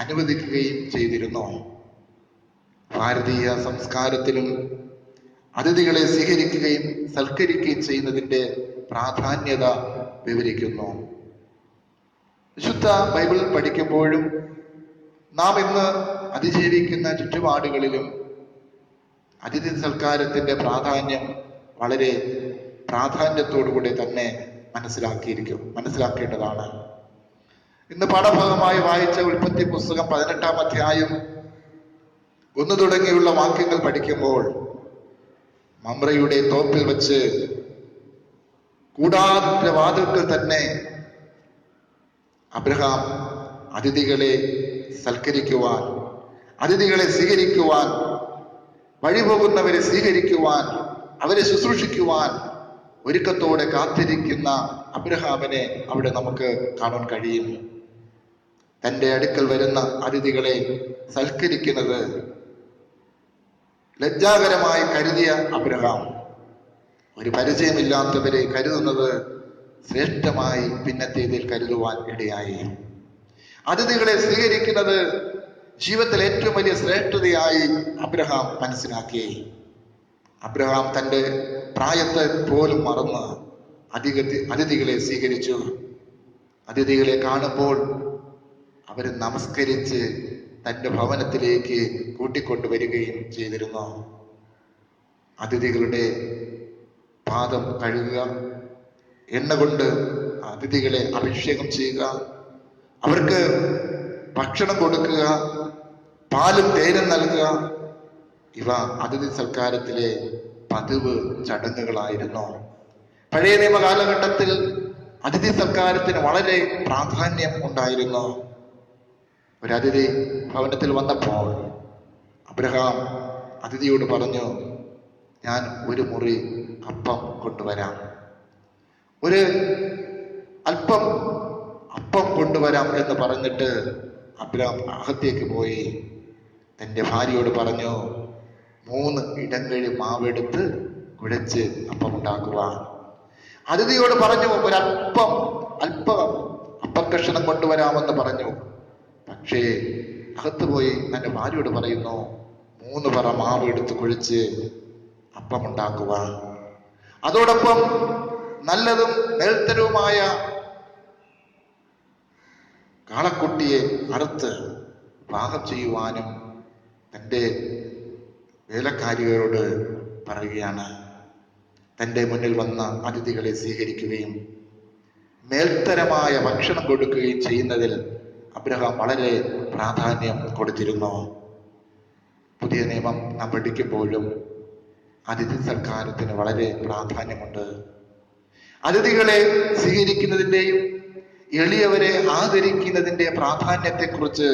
അനുവദിക്കുകയും ചെയ്തിരുന്നു. ഭാരതീയ സംസ്കാരത്തിലും അതിഥികളെ സ്വീകരിക്കുകയും സൽക്കരിക്കുകയും ചെയ്യുന്നതിൻ്റെ പ്രാധാന്യത വിവരിക്കുന്നു. വിശുദ്ധ ബൈബിൾ പഠിക്കുമ്പോഴും നാം ഇന്ന് അതിജീവിക്കുന്ന ചുറ്റുപാടുകളിലും അതിഥി സൽക്കാരത്തിന്റെ വളരെ പ്രാധാന്യത്തോടുകൂടി തന്നെ മനസ്സിലാക്കേണ്ടതാണ്. ഇന്ന് പാഠഭാഗമായി വായിച്ച ഉൽപ്പത്തി പുസ്തകം 18-ാം അധ്യായം 1 തുടങ്ങിയുള്ള വാക്യങ്ങൾ പഠിക്കുമ്പോൾ മമ്രയുടെ തോപ്പിൽ വെച്ച് കൂടാരത്തിന്റെ വാതിൽക്കൽ തന്നെ അബ്രഹാം അതിഥികളെ സൽക്കരിക്കുവാൻ, അതിഥികളെ സ്വീകരിക്കുവാൻ, വഴിപോകുന്നവരെ സ്വീകരിക്കുവാൻ, അവരെ ശുശ്രൂഷിക്കുവാൻ ഒരുക്കത്തോടെ കാത്തിരിക്കുന്ന അബ്രഹാമിനെ അവിടെ നമുക്ക് കാണാൻ കഴിയും. തൻ്റെ അടുക്കൽ വരുന്ന അതിഥികളെ സൽക്കരിക്കുന്നത് ലജ്ജാകരമായി കരുതിയ അബ്രഹാം ഒരു പരിചയമില്ലാത്തവരെ കരുതുന്നത് ശ്രേഷ്ഠമായി പിന്നത്തേതിൽ കരുതുവാൻ ഇടയായി. അതിഥികളെ സ്വീകരിക്കുന്നത് ജീവിതത്തിൽ ഏറ്റവും വലിയ ശ്രേഷ്ഠതയായി അബ്രഹാം മനസ്സിലാക്കി. അബ്രഹാം തൻ്റെ പ്രായത്തെ പോലും മറന്ന് അതിഥികളെ സ്വീകരിച്ചു. അതിഥികളെ കാണുമ്പോൾ അവരെ നമസ്കരിച്ച് തൻ്റെ ഭവനത്തിലേക്ക് കൂട്ടിക്കൊണ്ടുവരികയും ചെയ്തിരുന്നു. അതിഥികളുടെ പാദം കഴുകുക, എണ്ണ കൊണ്ട് അതിഥികളെ അഭിഷേകം ചെയ്യുക, അവർക്ക് ഭക്ഷണം കൊടുക്കുക, പാലും തേനും നൽകുക, ഇവ അതിഥി സൽക്കാരത്തിലെ പതിവ് ചടങ്ങുകളായിരുന്നു. പഴയ നിയമ കാലഘട്ടത്തിൽ അതിഥി സൽക്കാരത്തിന് വളരെ പ്രാധാന്യം ഉണ്ടായിരുന്നു. ഒരു അതിഥി ഭവനത്തിൽ വന്നപ്പോൾ അബ്രഹാം അതിഥിയോട് പറഞ്ഞു, ഞാൻ ഒരു മുറി അപ്പം കൊണ്ടുവരാം, ഒരു അല്പം അപ്പം കൊണ്ടുവരാം എന്ന് പറഞ്ഞിട്ട് അബ്രഹാം അകത്തേക്ക് പോയി തൻ്റെ ഭാര്യയോട് പറഞ്ഞു, 3 ഇടങ്ങഴി മാവെടുത്ത് കുഴച്ച് അപ്പം ഉണ്ടാക്കുക. അതിഥിയോട് പറഞ്ഞു, ഒരല്പം അപ്പക്കഷണം കൊണ്ടുവരാമെന്ന് പറഞ്ഞു. പക്ഷേ അകത്ത് പോയി തൻ്റെ ഭാര്യയോട് പറയുന്നു, 3 പറ മാവ് എടുത്ത് കുഴിച്ച് അപ്പം ഉണ്ടാക്കുക. അതോടൊപ്പം നല്ലതും മേൽത്തരവുമായ കാളക്കുട്ടിയെ അറുത്ത് പാകം ചെയ്യുവാനും തൻ്റെ വേലക്കാരികളോട് പറയുകയാണ്. തൻ്റെ മുന്നിൽ വന്ന അതിഥികളെ സ്വീകരിക്കുകയും മേൽത്തരമായ ഭക്ഷണം കൊടുക്കുകയും ചെയ്യുന്നതിൽ അബ്രഹാം വളരെ പ്രാധാന്യം കൊടുത്തിരുന്നു. പുതിയ നിയമം നാം പഠിക്കുമ്പോഴും അതിഥി സൽക്കാരത്തിന് വളരെ പ്രാധാന്യമുണ്ട്. അതിഥികളെ സ്വീകരിക്കുന്നതിൻ്റെയും എളിയവരെ ആദരിക്കുന്നതിൻ്റെ പ്രാധാന്യത്തെക്കുറിച്ച്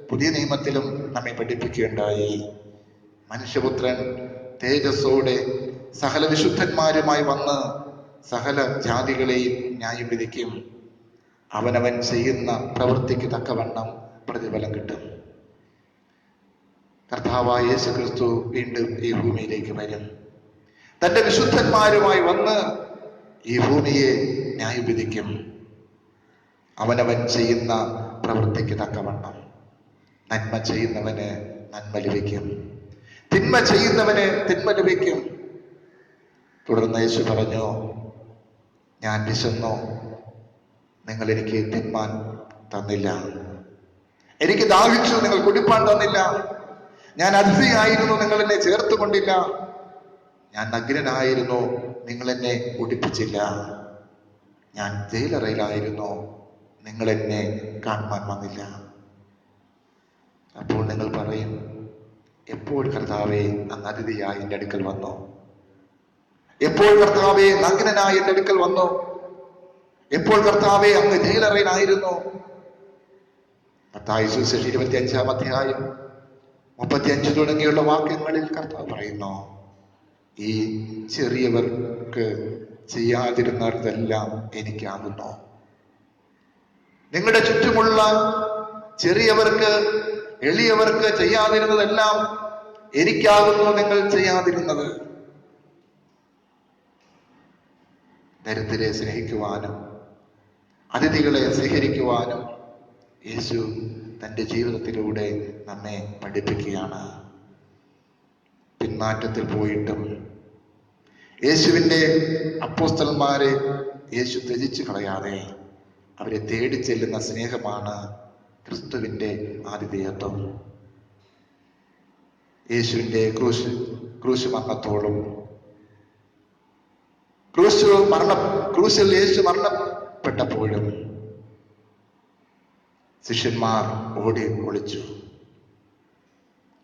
പുതിയ നിയമത്തിലും നമ്മെ പഠിപ്പിക്കുകയുണ്ടായി. മനുഷ്യപുത്രൻ തേജസ്സോടെ സകല വിശുദ്ധന്മാരുമായി വന്ന് സകല ജാതികളെയും ന്യായം വിധിക്കും. അവനവൻ ചെയ്യുന്ന പ്രവൃത്തിക്ക് തക്കവണ്ണം പ്രതിഫലം കിട്ടും. കർത്താവായ യേശു ക്രിസ്തു വീണ്ടും ഈ ഭൂമിയിലേക്ക് വരും. തൻ്റെ വിശുദ്ധന്മാരുമായി വന്ന് ഈ ഭൂമിയെ ന്യായം വിധിക്കും. അവനവൻ ചെയ്യുന്ന പ്രവൃത്തിക്ക് തക്കവണ്ണം നന്മ ചെയ്യുന്നവന് നന്മ ലഭിക്കും, തിന്മ ചെയ്യുന്നവന് തിന്മ ലഭിക്കും. തുടർന്ന് യേശു പറഞ്ഞു, ഞാൻ വിശന്നു, നിങ്ങൾ എനിക്ക് തിന്മാൻ തന്നില്ല. എനിക്ക് ദാഹിച്ചു, നിങ്ങൾ കുടിപ്പാൻ തന്നില്ല. ഞാൻ അതിഥിയായിരുന്നു, നിങ്ങൾ എന്നെ ചേർത്തുകൊണ്ടില്ല. ഞാൻ നഗ്നനായിരുന്നു, നിങ്ങൾ എന്നെ ഉടുപ്പിച്ചില്ല. ഞാൻ ജയിലറയിലായിരുന്നു, നിങ്ങൾ എന്നെ കാണുവാൻ വന്നില്ല. അപ്പോൾ നിങ്ങൾ പറയും, എപ്പോൾ കർത്താവേ അങ്ങ് അതിഥിയായി എൻ്റെ അടുക്കൽ വന്നു? എപ്പോൾ കർത്താവേ നഗ്നനായി എൻ്റെ അടുക്കൽ വന്നു? എപ്പോൾ കർത്താവേ അങ്ങ് ജയിലറയിലായിരുന്നു? മത്തായി സുവിശേഷം 25-ാം അധ്യായം 35 തുടങ്ങിയുള്ള വാക്യങ്ങളിൽ കർത്താവ് പറയുന്നു, ഈ ചെറിയവർക്ക് ചെയ്യാതിരുന്നതെല്ലാം എനിക്കാകുന്നു. നിങ്ങളുടെ ചുറ്റുമുള്ള ചെറിയവർക്ക്, എളിയവർക്ക് ചെയ്യാതിരുന്നതെല്ലാം എനിക്കാകുന്നു നിങ്ങൾ ചെയ്യാതിരുന്നത്. ദരിദ്രരെ സ്നേഹിക്കുവാനും അതിഥികളെ സ്വീകരിക്കുവാനും യേശു തൻ്റെ ജീവിതത്തിലൂടെ നമ്മെ പഠിപ്പിക്കുകയാണ്. പിന്മാറ്റത്തിൽ പോയിട്ടും യേശുവിൻ്റെ അപ്പോസ്തലന്മാരെ യേശു ത്യജിച്ചു കളയാതെ അവരെ തേടി ചെല്ലുന്ന സ്നേഹമാണ് ക്രിസ്തുവിൻ്റെ ആതിഥേയത്വം. യേശുവിൻ്റെ ക്രൂശ് മരണത്തോളം ക്രൂശിൽ യേശു മരണപ്പെട്ടപ്പോഴും ശിഷ്യന്മാർ ഓടി ഒളിച്ചു.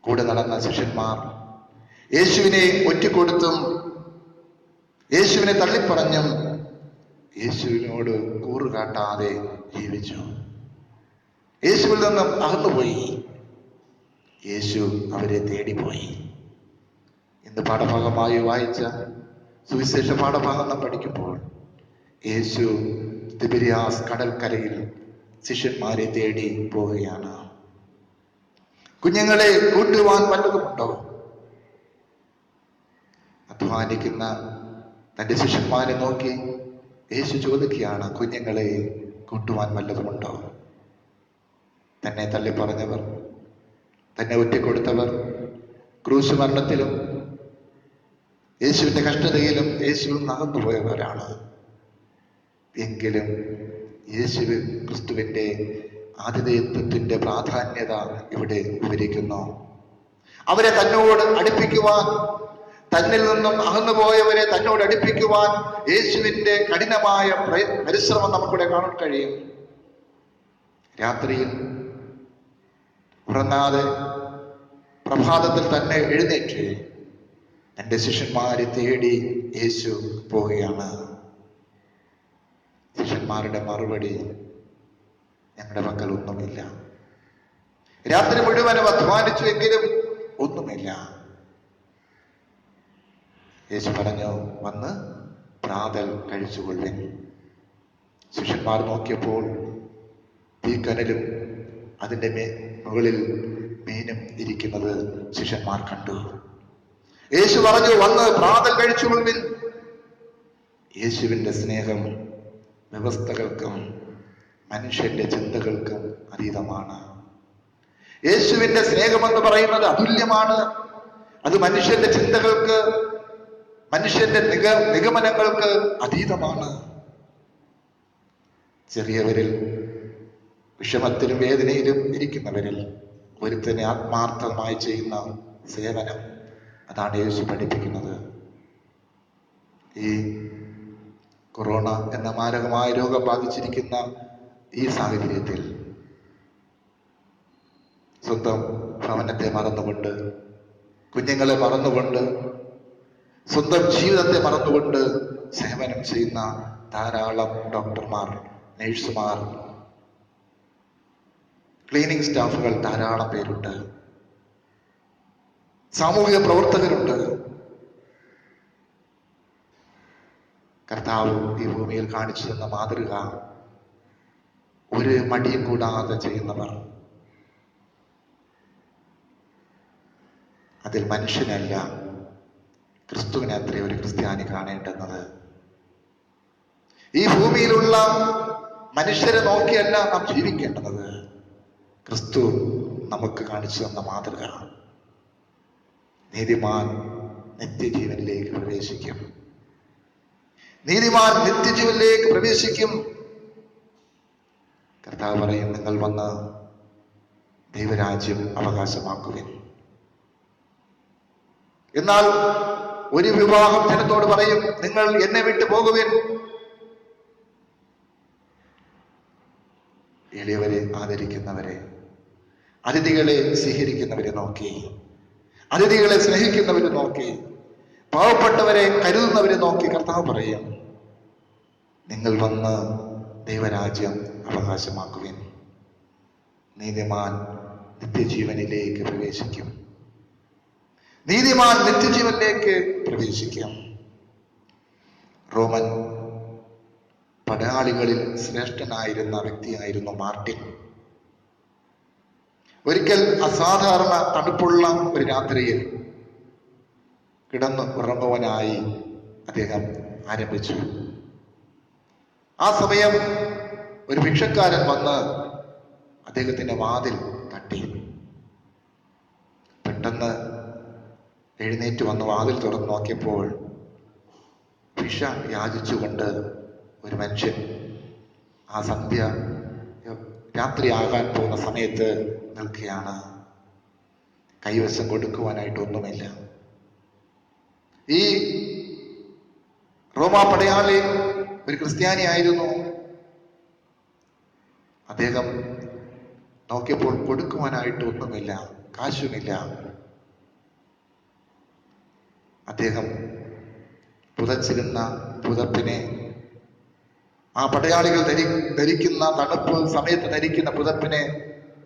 കൂടെ നടന്ന ശിഷ്യന്മാർ യേശുവിനെ ഒറ്റിക്കൊടുത്തും യേശുവിനെ തള്ളിപ്പറഞ്ഞും യേശുവിനോട് കൂറുകാട്ടാതെ ജീവിച്ചു. യേശുവിൽ നിന്നും അകന്നുപോയി. യേശു അവരെ തേടിപ്പോയി. ഇന്ന് പാഠഭാഗമായി വായിച്ച സുവിശേഷ പാഠഭാഗം നാം പഠിക്കുമ്പോൾ യേശു തിബിരിയാസ് കടൽക്കരയിൽ ശിഷ്യന്മാരെ തേടി പോവുകയാണ്. കുഞ്ഞുങ്ങളെ കൂട്ടുവാൻ വല്ലതുമുണ്ടോ? അധ്വാനിക്കുന്ന തന്റെ ശിഷ്യന്മാരെ നോക്കി യേശു ചോദിക്കുകയാണ്, കുഞ്ഞുങ്ങളെ കൂട്ടുവാൻ വല്ലതുമുണ്ടോ? തന്നെ തള്ളിപ്പറഞ്ഞവർ, തന്നെ ഒറ്റിക്കൊടുത്തവർ, ക്രൂശ് മരണത്തിലും യേശുവിന്റെ കഷ്ടതയിലും യേശുവിൽ നകന്നുപോയവരാണ്. എങ്കിലും യേശു ക്രിസ്തുവിന്റെ ആതിഥേയത്വത്തിന്റെ പ്രാധാന്യത ഇവിടെ വിവരിക്കുന്നു. അവരെ തന്നോട് അടുപ്പിക്കുവാൻ, തന്നിൽ നിന്നും അകന്നുപോയവരെ തന്നോട് അടുപ്പിക്കുവാൻ യേശുവിന്റെ കഠിനമായ പരിശ്രമം നമുക്കിവിടെ കാണാൻ കഴിയും. രാത്രിയിൽ ഉറങ്ങാതെ പ്രഭാതത്തിൽ തന്നെ എഴുന്നേറ്റ് തന്റെ ശിഷ്യന്മാരെ തേടി യേശു പോവുകയാണ്. ശിഷ്യന്മാരുടെ മറുപടി, ഞങ്ങളുടെ പക്കൽ ഒന്നുമില്ല. രാത്രി മുഴുവനും അധ്വാനിച്ചു എങ്കിലും ഒന്നുമില്ല. യേശു പറഞ്ഞു, വന്ന് പ്രാതൽ കഴിച്ചുകൊള്ളുവിൻ. ശിഷ്യന്മാർ നോക്കിയപ്പോൾ തീക്കനലും അതിൻ്റെ മുകളിൽ മീനും ഇരിക്കുന്നത് ശിഷ്യന്മാർ കണ്ടു. യേശു പറഞ്ഞു, വന്ന് പ്രാതൽ കഴിച്ചുകൊള്ളുവിൻ. യേശുവിന്റെ സ്നേഹം വ്യവസ്ഥകൾക്കും മനുഷ്യന്റെ ചിന്തകൾക്കും അതീതമാണ്. യേശുവിന്റെ സ്നേഹമെന്ന് പറയുന്നത് അതുല്യമാണ്. അത് മനുഷ്യന്റെ ചിന്തകൾക്ക്, മനുഷ്യന്റെ നിഗമനങ്ങൾക്ക് അതീതമാണ്. ചെറിയവരിൽ, വിഷമത്തിലും വേദനയിലും ഇരിക്കുന്നവരിൽ ഒരുത്തനെ ആത്മാർത്ഥമായി ചെയ്യുന്ന സേവനം, അതാണ് യേശു പഠിപ്പിക്കുന്നത്. ഈ കൊറോണ എന്ന മാരകമായ രോഗം ബാധിച്ചിരിക്കുന്ന ഈ സാഹചര്യത്തിൽ സ്വന്തം ഭവനത്തെ മറന്നുകൊണ്ട്, കുഞ്ഞുങ്ങളെ മറന്നുകൊണ്ട്, സ്വന്തം ജീവിതത്തെ മറന്നുകൊണ്ട് സേവനം ചെയ്യുന്ന ധാരാളം ഡോക്ടർമാർ, നഴ്സുമാർ, ക്ലീനിങ് സ്റ്റാഫുകൾ ധാരാളം പേരുണ്ട്. സാമൂഹിക പ്രവർത്തകരുണ്ട്. കർത്താവ് ഈ ഭൂമിയിൽ കാണിച്ചു തന്ന മാതൃക, ഒരു മടിയും കൂടാതെ ചെയ്യുന്നവർ. അതിൽ മനുഷ്യനല്ല, ക്രിസ്തുവിനെ അത്രേ ഒരു ക്രിസ്ത്യാനി കാണേണ്ടുന്നത്. ഈ ഭൂമിയിലുള്ള മനുഷ്യരെ നോക്കിയല്ല നാം ജീവിക്കേണ്ടത്. ക്രിസ്തു നമുക്ക് കാണിച്ചു തന്ന മാതൃക. നീതിമാൻ നിത്യജീവനിലേക്ക് പ്രവേശിക്കും. നീതിമാൻ നിത്യജീവനിലേക്ക് പ്രവേശിക്കും. കർത്താവ് പറയും, നിങ്ങൾ വന്ന് ദൈവരാജ്യം അവകാശമാക്കുവിൻ. എന്നാൽ ഒരു വിഭാഗം ജനത്തോട് പറയും, നിങ്ങൾ എന്നെ വിട്ടു പോകുവിൻ. എളിയവരെ ആദരിക്കുന്നവരെ, അതിഥികളെ സ്വീകരിക്കുന്നവരെ നോക്കി, അതിഥികളെ സ്നേഹിക്കുന്നവരെ നോക്കി, പാവപ്പെട്ടവരെ കരുതുന്നവരെ നോക്കി കർത്താവ് പറയും, നിങ്ങൾ വന്ന് ദൈവരാജ്യം അവകാശമാക്കുവിൻ. നീതിമാൻ നിത്യജീവനിലേക്ക് പ്രവേശിക്കും. നീതിമാൻ നിത്യജീവനിലേക്ക് പ്രവേശിക്കും. റോമൻ പടയാളികളിൽ ശ്രേഷ്ഠനായിരുന്ന വ്യക്തിയായിരുന്നു മാർട്ടിൻ. ഒരിക്കൽ അസാധാരണ തണുപ്പുള്ള ഒരു രാത്രിയിൽ കിടന്ന് ഉറങ്ങുവാനായി അദ്ദേഹം ആരംഭിച്ചു. ആ സമയം ഒരു ഭിക്ഷക്കാരൻ വന്ന് അദ്ദേഹത്തിന്റെ വാതിൽ തട്ടി. പെട്ടെന്ന് എഴുന്നേറ്റ് വന്ന് വാതിൽ തുറന്നു നോക്കിയപ്പോൾ ഭിക്ഷ യാചിച്ചുകൊണ്ട് ഒരു മനുഷ്യൻ ആ രാത്രിയാകാൻ പോകുന്ന സമയത്ത് നിൽക്കുകയാണ്. കൈവശം കൊടുക്കുവാനായിട്ടൊന്നുമില്ല. ഈ റോമാ പടയാളി ഒരു ക്രിസ്ത്യാനിയായിരുന്നു. അദ്ദേഹം നോക്കിയപ്പോൾ കൊടുക്കുവാനായിട്ട് ഒന്നുമില്ല, കാശുമില്ല. അദ്ദേഹം പുതച്ചിരുന്ന പുതപ്പിനെ, ആ പടയാളികൾ ധരിക്കുന്ന തണുപ്പ് സമയത്ത് ധരിക്കുന്ന പുതപ്പിനെ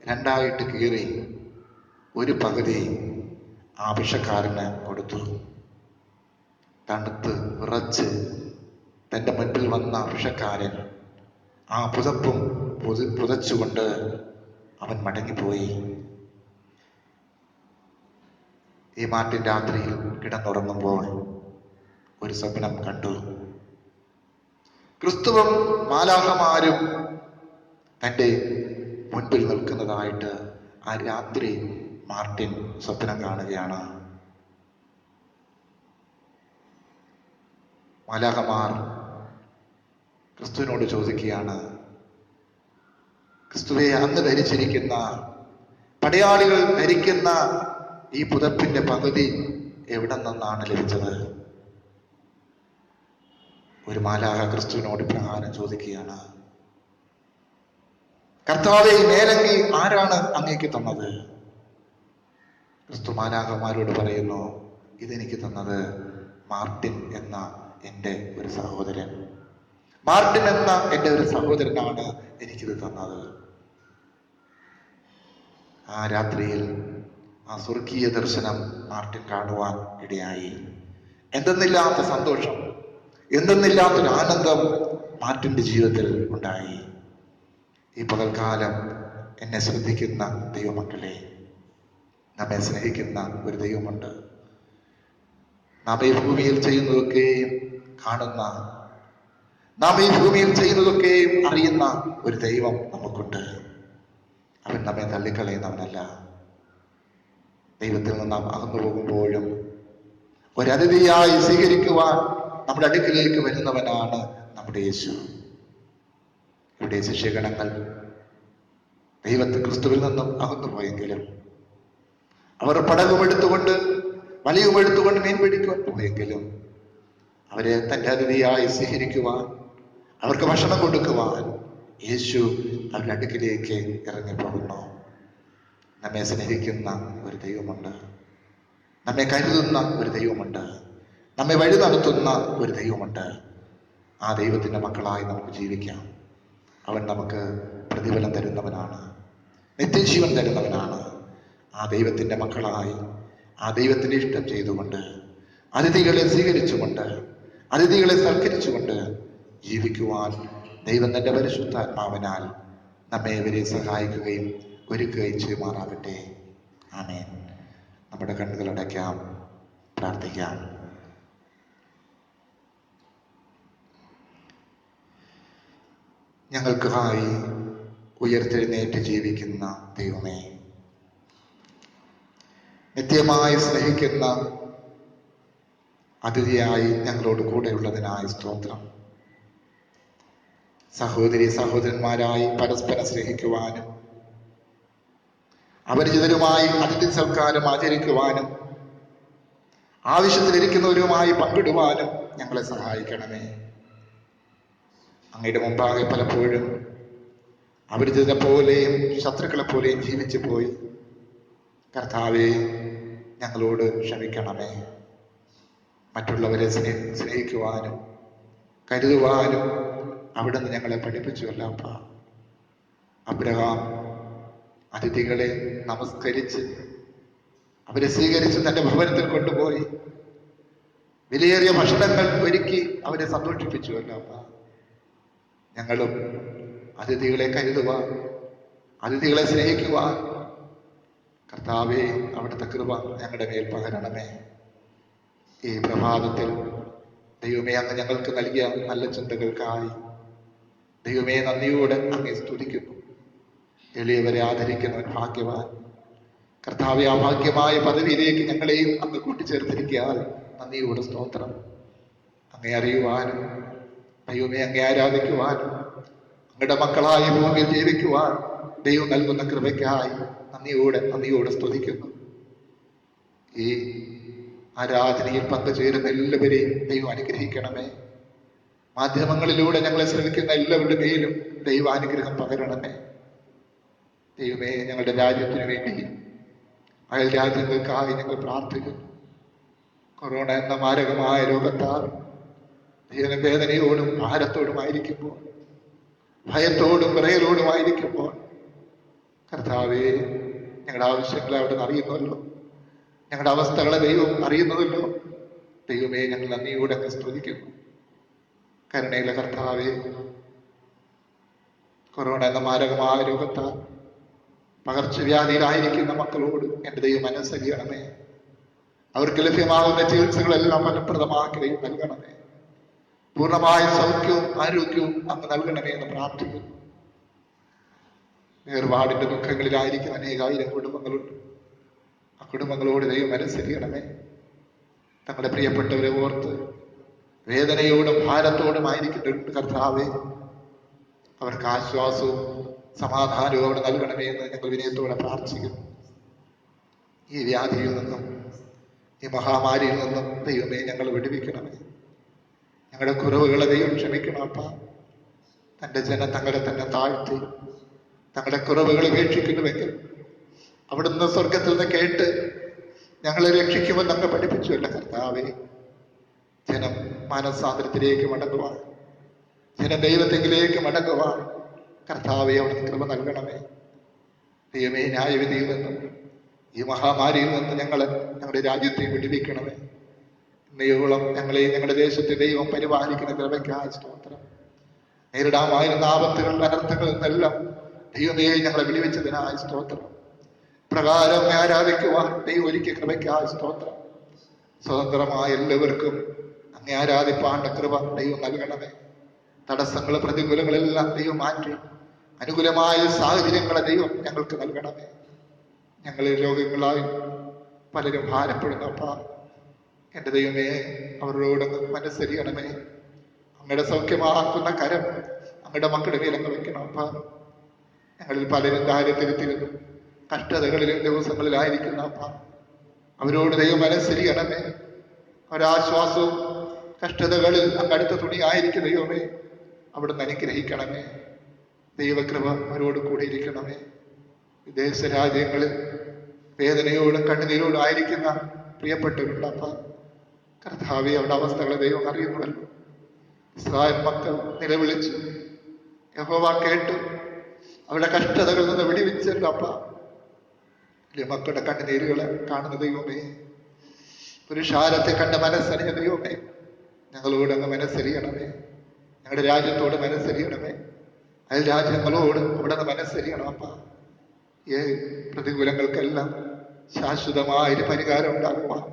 രണ്ടായിട്ട് കീറി ഒരു പകുതി ആ ഭിക്ഷക്കാരന് കൊടുത്തു. തണുത്ത് വിറച്ച് തന്റെ മുൻപിൽ വന്ന ഭിക്ഷക്കാരൻ ആ പുതപ്പും പുതച്ചുകൊണ്ട് അവൻ മടങ്ങിപ്പോയി. ഈ മാർട്ടിൻ രാത്രിയിൽ കിടന്നുറങ്ങുമ്പോൾ ഒരു സ്വപ്നം കണ്ടു. ക്രിസ്തുവും മാലാഖമാരും തൻ്റെ മുൻപിൽ നിൽക്കുന്നതായിട്ട് ആ രാത്രി മാർട്ടിൻ സ്വപ്നം കാണുകയാണ്. മാലാഖമാർ ക്രിസ്തുവിനോട് ചോദിക്കുകയാണ്, ക്രിസ്തുവെ, അന്ന് ധരിച്ചിരിക്കുന്ന പടയാളികൾ ധരിക്കുന്ന ഈ പുതപ്പിന്റെ പകുതി എവിടെ നിന്നാണ് ലഭിച്ചത്? ഒരു മാലാഖ ക്രിസ്തുവിനോട് പ്രകാരം ചോദിക്കുകയാണ്, കർത്താവേ, ഈ മേലങ്കി ആരാണ് അങ്ങേക്ക് തന്നത്? ക്രിസ്തു മാലാഖമാരോട് പറയുന്നു, ഇതെനിക്ക് തന്നത് മാർട്ടിൻ എന്ന എൻ്റെ ഒരു സഹോദരൻ. മാർട്ടിൻ എന്ന എൻ്റെ ഒരു സഹോദരനാണ് എനിക്കിത് തന്നത്. ആ രാത്രിയിൽ ആ സ്വർഗീയ ദർശനം മാർട്ടിൻ കാണുവാൻ ഇടയായി. എന്തെന്നില്ലാത്ത സന്തോഷം, എന്തെന്നില്ലാത്തൊരു ആനന്ദം മാർട്ടിന്റെ ജീവിതത്തിൽ ഉണ്ടായി. ഈ പകൽക്കാലം എന്നെ ശ്രദ്ധിക്കുന്ന ദൈവമക്കളെ, നമ്മെ സ്നേഹിക്കുന്ന ഒരു ദൈവമുണ്ട്. നാം ഈ ഭൂമിയിൽ ചെയ്യുന്നതൊക്കെയും കാണുന്ന, നാം ഈ ഭൂമിയിൽ ചെയ്യുന്നതൊക്കെയും അറിയുന്ന ഒരു ദൈവം നമുക്കുണ്ട്. അവൻ നമ്മെ തള്ളിക്കളയുന്നവനല്ല. ദൈവത്തിൽ നിന്ന് നാം അകന്നു പോകുമ്പോഴും ഒരതിഥിയായി സ്വീകരിക്കുവാൻ നമ്മുടെ അടുക്കിലേക്ക് വരുന്നവനാണ് നമ്മുടെ യേശു. ഇവിടെ ശിഷ്യഗണങ്ങൾ ദൈവത്തെ ക്രിസ്തുവിൽ നിന്നും അകന്നു പോയെങ്കിലും, അവർ പടകുമെടുത്തുകൊണ്ട് വലയുമെടുത്തുകൊണ്ട് മീൻ പിടിക്കുവാൻ പോയെങ്കിലും, അവരെ തൻ്റെ അതിഥിയായി സ്വീകരിക്കുവാൻ, അവർക്ക് ഭക്ഷണം കൊടുക്കുവാൻ യേശു അവരുടെ അടുക്കിലേക്ക് ഇറങ്ങിപ്പോകുന്നു. നമ്മെ സ്നേഹിക്കുന്ന ഒരു ദൈവമുണ്ട്, നമ്മെ കരുതുന്ന ഒരു ദൈവമുണ്ട്, നമ്മെ വഴി നടത്തുന്ന ഒരു ദൈവമുണ്ട്. ആ ദൈവത്തിൻ്റെ മക്കളായി നമുക്ക് ജീവിക്കാം. അവൻ നമുക്ക് പ്രതിഫലം തരുന്നവനാണ്, നിത്യജീവൻ തരുന്നവനാണ്. ആ ദൈവത്തിൻ്റെ മക്കളായി, ആ ദൈവത്തിൻ്റെ ഇഷ്ടം ചെയ്തുകൊണ്ട്, അതിഥികളെ സ്വീകരിച്ചുകൊണ്ട്, അതിഥികളെ സൽക്കരിച്ചുകൊണ്ട് ജീവിക്കുവാൻ ദൈവം തന്റെ പരിശുദ്ധാത്മാവിനാൽ നമ്മെ ഇവരെ സഹായിക്കുകയും ഒരുക്കുകയും ചെയ്യുമാറാകട്ടെ. ആമേൻ. നമ്മുടെ കണ്ണുകൾ അടയ്ക്കാം, പ്രാർത്ഥിക്കാം. ഞങ്ങൾക്കായി ഉയർത്തെഴുന്നേറ്റ് ജീവിക്കുന്ന ദൈവമേ, നിത്യമായി സ്നേഹിക്കുന്ന അതിഥിയായി ഞങ്ങളോട് കൂടെയുള്ളതിനായി സ്തോത്രം. സഹോദരി സഹോദരന്മാരായി പരസ്പരം സ്നേഹിക്കുവാനും അപരിചിതരുമായി അതിഥി സൽക്കാരം ആചരിക്കുവാനും ആവശ്യത്തിലിരിക്കുന്നവരുമായി പങ്കിടുവാനും ഞങ്ങളെ സഹായിക്കണമേ. അങ്ങയുടെ മുമ്പാകെ പലപ്പോഴും അപരിചിതരെ പോലെയും ശത്രുക്കളെ പോലെയും ജീവിച്ചു പോയി. കർത്താവേ, ഞങ്ങളോട് ക്ഷമിക്കണമേ. മറ്റുള്ളവരെ സ്നേഹിക്കുവാനും കരുതുവാനും അവിടുന്ന് ഞങ്ങളെ പഠിപ്പിച്ചുവല്ലോ അപ്പ. അബ്രഹാം അതിഥികളെ നമസ്കരിച്ച് അവരെ സ്വീകരിച്ച് തന്റെ ഭവനത്തിൽ കൊണ്ടുപോയി വിലയേറിയ ഭക്ഷണങ്ങൾ ഒരുക്കി അവരെ സന്തോഷിപ്പിച്ചുവല്ലോ അപ്പ. ഞങ്ങളും അതിഥികളെ കരുതുവാൻ, അതിഥികളെ സ്നേഹിക്കുവാൻ കർത്താവേ അവിടുത്തെ കൃപ ഞങ്ങളുടെ മേൽ പകരണമേ. ഈ പ്രഭാതത്തിൽ ദൈവമേ അങ്ങ് ഞങ്ങൾക്ക് നൽകിയ നല്ല ചിന്തകൾക്കായി ദൈവമേ നന്ദിയോടെ അങ്ങേ സ്തുതിക്കുന്നു. എളിയവരെ ആദരിക്കുന്നവൻ ഭാഗ്യവാൻ. കർത്താവെ ആ ഭാഗ്യമായ പദവിയിലേക്ക് ഞങ്ങളെയും അങ്ങ് കൂട്ടിച്ചേർത്തിരിക്കാൻ നന്ദിയോടെ സ്തോത്രം. അങ്ങേ അറിയുവാനും ദൈവമേ അങ്ങേ ആരാധിക്കുവാനും അങ്ങയുടെ മക്കളായ ഭൂമിയിൽ ജീവിക്കുവാൻ ദൈവം നൽകുന്ന കൃപയ്ക്കായി നന്ദിയോടെ സ്തുതിക്കുന്നു. ഈ ആരാധനയിൽ പങ്കുചേരുന്ന എല്ലാവരെയും ദൈവം അനുഗ്രഹിക്കണമേ. മാധ്യമങ്ങളിലൂടെ ഞങ്ങളെ ശ്രമിക്കുന്ന എല്ലാവരുടെ മേലും ദൈവാനുഗ്രഹം പകരണമേ. ദൈവമേ, ഞങ്ങളുടെ രാജ്യത്തിന് വേണ്ടി അയൽ രാജ്യങ്ങൾക്കായി ഞങ്ങൾ പ്രാർത്ഥിക്കുന്നു. കൊറോണ എന്ന മാരകമായ രോഗത്താൽ വേദനയോടും ഭാരത്തോടുമായിരിക്കുമ്പോൾ, ഭയത്തോടും വിറയലോടുമായിരിക്കുമ്പോൾ കർത്താവേ ഞങ്ങളുടെ ആവശ്യങ്ങളെ അവിടെ നിന്ന് അറിയുന്നല്ലോ, ഞങ്ങളുടെ അവസ്ഥകളെ ദൈവം അറിയുന്നതല്ലോ. ദൈവമേ, ഞങ്ങൾ നന്ദിയോടെ അങ്ങ് സ്തുതിക്കുന്നു. കരുണയിലെ കർത്താവേ, കൊറോണ എന്ന മാരകമായ രോഗത്താൽ പകർച്ചവ്യാധിയിലായിരിക്കുന്ന മക്കളോട് എൻ്റെ ദൈവം മനസ്സരിയണമേ. അവർക്ക് ലഭ്യമാകുന്ന ചികിത്സകളെല്ലാം ഫലപ്രദമാക്കി ദൈവം നൽകണമേ. പൂർണ്ണമായ സൗഖ്യവും ആരോഗ്യവും അങ്ങ് നൽകണമേ എന്ന് പ്രാർത്ഥിക്കുന്നു. വേർപാടിന്റെ ദുഃഖങ്ങളിലായിരിക്കുന്ന അനേകായിരം കുടുംബങ്ങളുണ്ട്. ആ കുടുംബങ്ങളോട് ദൈവം മനസ്സരിയണമേ. തങ്ങളുടെ പ്രിയപ്പെട്ടവരെ ഓർത്ത് വേദനയോടും ഭാരത്തോടും ആയിരിക്കുന്നുണ്ട് കർത്താവേ. അവർക്ക് ആശ്വാസവും സമാധാനവും അവിടെ നൽകണമേ എന്ന് ഞങ്ങൾ വിനയത്തോടെ പ്രാർത്ഥിക്കുന്നു. ഈ വ്യാധിയിൽ നിന്നും ഈ മഹാമാരിയിൽ നിന്നും ദൈവമേ ഞങ്ങൾ വിടുവിക്കണമേ. ഞങ്ങളുടെ കുറവുകളെ ദൈവം ക്ഷമിക്കണം. അപ്പ തൻ്റെ ജനം തങ്ങളെ തന്നെ താഴ്ത്തി തങ്ങളുടെ കുറവുകൾ ഉപേക്ഷിക്കുന്നുവെങ്കിൽ അവിടുന്ന് സ്വർഗത്തിൽ നിന്ന് കേട്ട് ഞങ്ങളെ രക്ഷിക്കുമെന്ന് അങ്ങ് പഠിപ്പിച്ചുവല്ല കർത്താവേ. ജനം മാനസാന്തരത്തിലേക്ക് മടങ്ങുവാൻ, ജനം ദൈവത്തെങ്കിലേക്ക് മടങ്ങുവാൻ കർത്താവെ അവിടുന്ന് കൃപ നൽകണമേ. ദൈവമേ, ന്യായവിധിയിൽ നിന്നും ഈ മഹാമാരിയിൽ നിന്ന് ഞങ്ങളുടെ രാജ്യത്തെ വിടുവിക്കണമേ. ഇന്നയോളം ഞങ്ങളെയും ഞങ്ങളുടെ ദേശത്തെ ദൈവം പരിപാലിക്കുന്ന കൃപയ്ക്കായ സ്തോത്രം. നേരിടാമായിരുന്ന ആപത്തുകൾ അനർത്ഥങ്ങളിൽ നിന്നെല്ലാം ദൈവമേ ഞങ്ങളെ വിടുവിച്ചതിനായ സ്തോത്രം. പ്രകാരം ആരാധിക്കുവാൻ ദൈവം ഒരുക്കിയ കൃപയ്ക്കായ സ്തോത്രം. സ്വതന്ത്രമായ എല്ലാവർക്കും അങ്ങേ ആരാധിപ്പാണ്ട കൃപ ദൈവം നൽകണമേ. തടസ്സങ്ങൾ പ്രതികൂലങ്ങളെല്ലാം ദൈവം മാറ്റി അനുകൂലമായ സാഹചര്യങ്ങളെ ദൈവം ഞങ്ങൾക്ക് നൽകണമേ. ഞങ്ങളിൽ രോഗങ്ങളായി പലരും ഭാരപ്പെടുന്നപ്പ എൻ്റെ ദൈവമേ അവരോടൊന്ന് മനസ്സരിയണമേ. അങ്ങയുടെ സൗഖ്യമാക്കുന്ന കരം അങ്ങയുടെ മക്കളുടെ മേലങ്ങ് വെക്കണമപ്പ. ഞങ്ങളിൽ പലരും ദാരിദ്ര്യത്തിലും കഷ്ടതകളിലും ദിവസങ്ങളിലായിരിക്കുന്നപ്പ അവരോട് ദൈവം മനസ്സരിയണമേ. ഒരാശ്വാസവും കഷ്ടതകളിൽ അങ്ങടുത്ത തുണിയായിരിക്കും ദൈവമേ. അവിടുന്ന് അനുഗ്രഹിക്കണമേ. ദൈവകൃപ അവരോട് കൂടി ഇരിക്കണമേ. വിദേശ രാജ്യങ്ങളിൽ വേദനയോടും കണ്ണുനീരോടും ആയിരിക്കുന്ന പ്രിയപ്പെട്ടവരുണ്ടപ്പ കർത്താവെ അവരുടെ അവസ്ഥകളെ ദൈവം അറിയുന്നുവല്ലോ. ഇസ്രായേൽ മക്കൾ നിലവിളിച്ചു, യഹോവ കേട്ടു, അവരുടെ കഷ്ടതകളിൽ നിന്ന് വിടിവിച്ചല്ലോ അപ്പ. മക്കളുടെ കണ്ണുനീരുകളെ കാണുന്ന ദൈവമേ, പുരുഷാരത്തെ കണ്ട മനസ്സറിഞ്ഞ ദൈവമേ, ഞങ്ങളോട് അങ്ങ് മനസ്സരിയണമേ. ഞങ്ങളുടെ രാജ്യത്തോട് മനസ്സരിയണമേ. അയൽ രാജ്യങ്ങളോട് അവിടെ നിന്ന് മനസ്സരിയണം അപ്പ. ഈ പ്രതികൂലങ്ങൾക്കെല്ലാം ശാശ്വതമായൊരു പരിഹാരം ഉണ്ടാകുവാൻ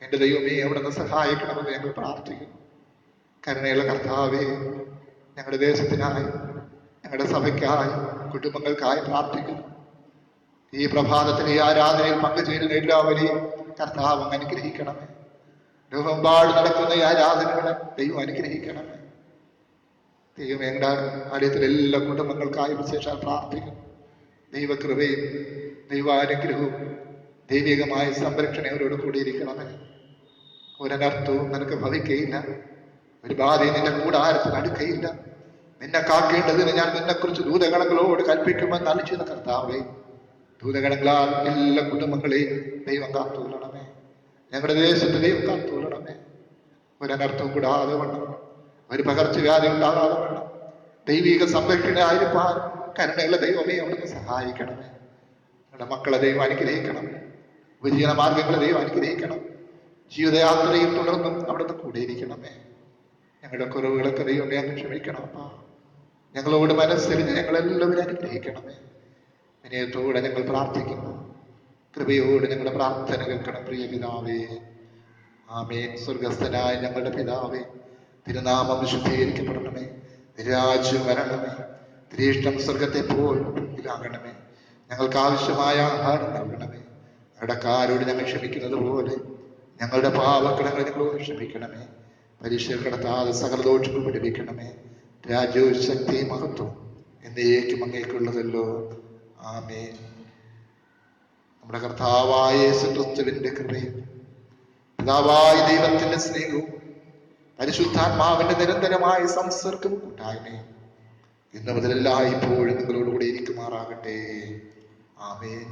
എൻ്റെ ദൈവമേ അവിടെ നിന്ന് സഹായിക്കണമെന്ന് ഞങ്ങൾ പ്രാർത്ഥിക്കുന്നു. കരുണയുള്ള കർത്താവേ, ഞങ്ങളുടെ ദേശത്തിനായി, ഞങ്ങളുടെ സഭയ്ക്കായി, കുടുംബങ്ങൾക്കായി പ്രാർത്ഥിക്കുന്നു. ഈ പ്രഭാതത്തിൽ ഈ ആരാധനയിൽ പങ്കുചേരുന്ന എല്ലാവരെയും കർത്താവ് അങ്ങ് അനുഗ്രഹിക്കണമേ. ലോകമെമ്പാട് നടക്കുന്ന ഈ ആരാധനകളെ ദൈവം അനുഗ്രഹിക്കണമേ. ദൈവം ഞങ്ങളുടെ ആലയത്തിലെ എല്ലാ കുടുംബങ്ങൾക്കായി വിശേഷാൽ പ്രാർത്ഥിക്കുന്നു. ദൈവകൃപയും ദൈവാനുഗ്രഹവും ദൈവികമായ സംരക്ഷണ അവരോട് കൂടിയിരിക്കണമേ. ഒരനർത്ഥവും നിനക്ക് ഭവിക്കയില്ല, ഒരു ബാധയും നിന്റെ കൂടാരത്തിന് അടുക്കയില്ല. നിന്നെ കാക്കേണ്ടതിന് ഞാൻ നിന്നെക്കുറിച്ച് ദൂതഗണങ്ങളോട് കൽപ്പിക്കുമെന്ന് അറിയിച്ച കർത്താവേ, ദൂതഗണങ്ങളാൽ എല്ലാ കുടുംബങ്ങളെയും ദൈവം കാത്തുകൊള്ളണമേ. ഞങ്ങളുടെ ദേശത്ത് ദൈവം കാത്തുകൊള്ളണമേ. ഒരനർത്ഥവും കൂടാതെ വണ്ണം, ഒരു പകർച്ചവ്യാധി ഉണ്ടാകാതെ വണ്ണം ദൈവിക സംരക്ഷണയായിരിക്കാൻ കരുണയുള്ള ദൈവമേ അവിടുന്ന് സഹായിക്കണമേ. ഞങ്ങളുടെ മക്കളെ ദൈവം അനുഗ്രഹിക്കണമേ. ഉപജീവന മാർഗങ്ങളെ ദൈവം അനുഗ്രഹിക്കണം. ജീവിതയാത്രയിൽ തുടർന്നും അവിടുന്ന് കൂടിയിരിക്കണമേ. ഞങ്ങളുടെ കുറവുകളൊക്കെ ദൈവമേ അങ്ങ് ക്ഷമിക്കണം അപ്പാ. ഞങ്ങളോട് മനസ്സിലിഞ്ഞ് ഞങ്ങളെല്ലാവരും അനുഗ്രഹിക്കണമേ. വിനയത്തോടെ ഞങ്ങൾ പ്രാർത്ഥിക്കുന്നു. കൃപയോട് ഞങ്ങളുടെ പ്രാർത്ഥന കേൾക്കണം പ്രിയ പിതാവേ. ആമേൻ. സ്വർഗസ്ഥനായ ഞങ്ങളുടെ പിതാവേ, തിരുനാമം വിശുദ്ധീകരിക്കപ്പെടണമേ. തിരുരാജ്യം വരണമേ. തിരുയിഷ്ടം സ്വർഗത്തെ പോലെ ഭൂമിയിലാകണമേ. ഞങ്ങൾക്ക് ആവശ്യമായ ആഹാരം നൽകണമേ. കടക്കാരോട് ഞങ്ങൾ ക്ഷമിക്കുന്നത് പോലെ ഞങ്ങളുടെ പാപക്കടങ്ങൾ ഞങ്ങളോട് ക്ഷമിക്കണമേ. പരീക്ഷയിൽ കടത്താതെ സകല ദോഷങ്ങൾ പിടിപ്പിക്കണമേ. രാജ്യവും ശക്തിയും മഹത്വം എന്നേക്കും അങ്ങേക്കുള്ളതല്ലോ. ആമേൻ. നമ്മുടെ കർത്താവായ യേശു ക്രിസ്തുവിന്റെ കൃപയും പിതാവായ ദൈവത്തിന്റെ സ്നേഹവും പരിശുദ്ധാത്മാവിന്റെ നിരന്തരമായ സംസർഗം കൂട്ടായ്മയും ഇന്ന് മുതലെല്ലാം ഇപ്പോഴും നിങ്ങളോടുകൂടി ഇരിക്കുമാറാകട്ടെ. ആമേൻ.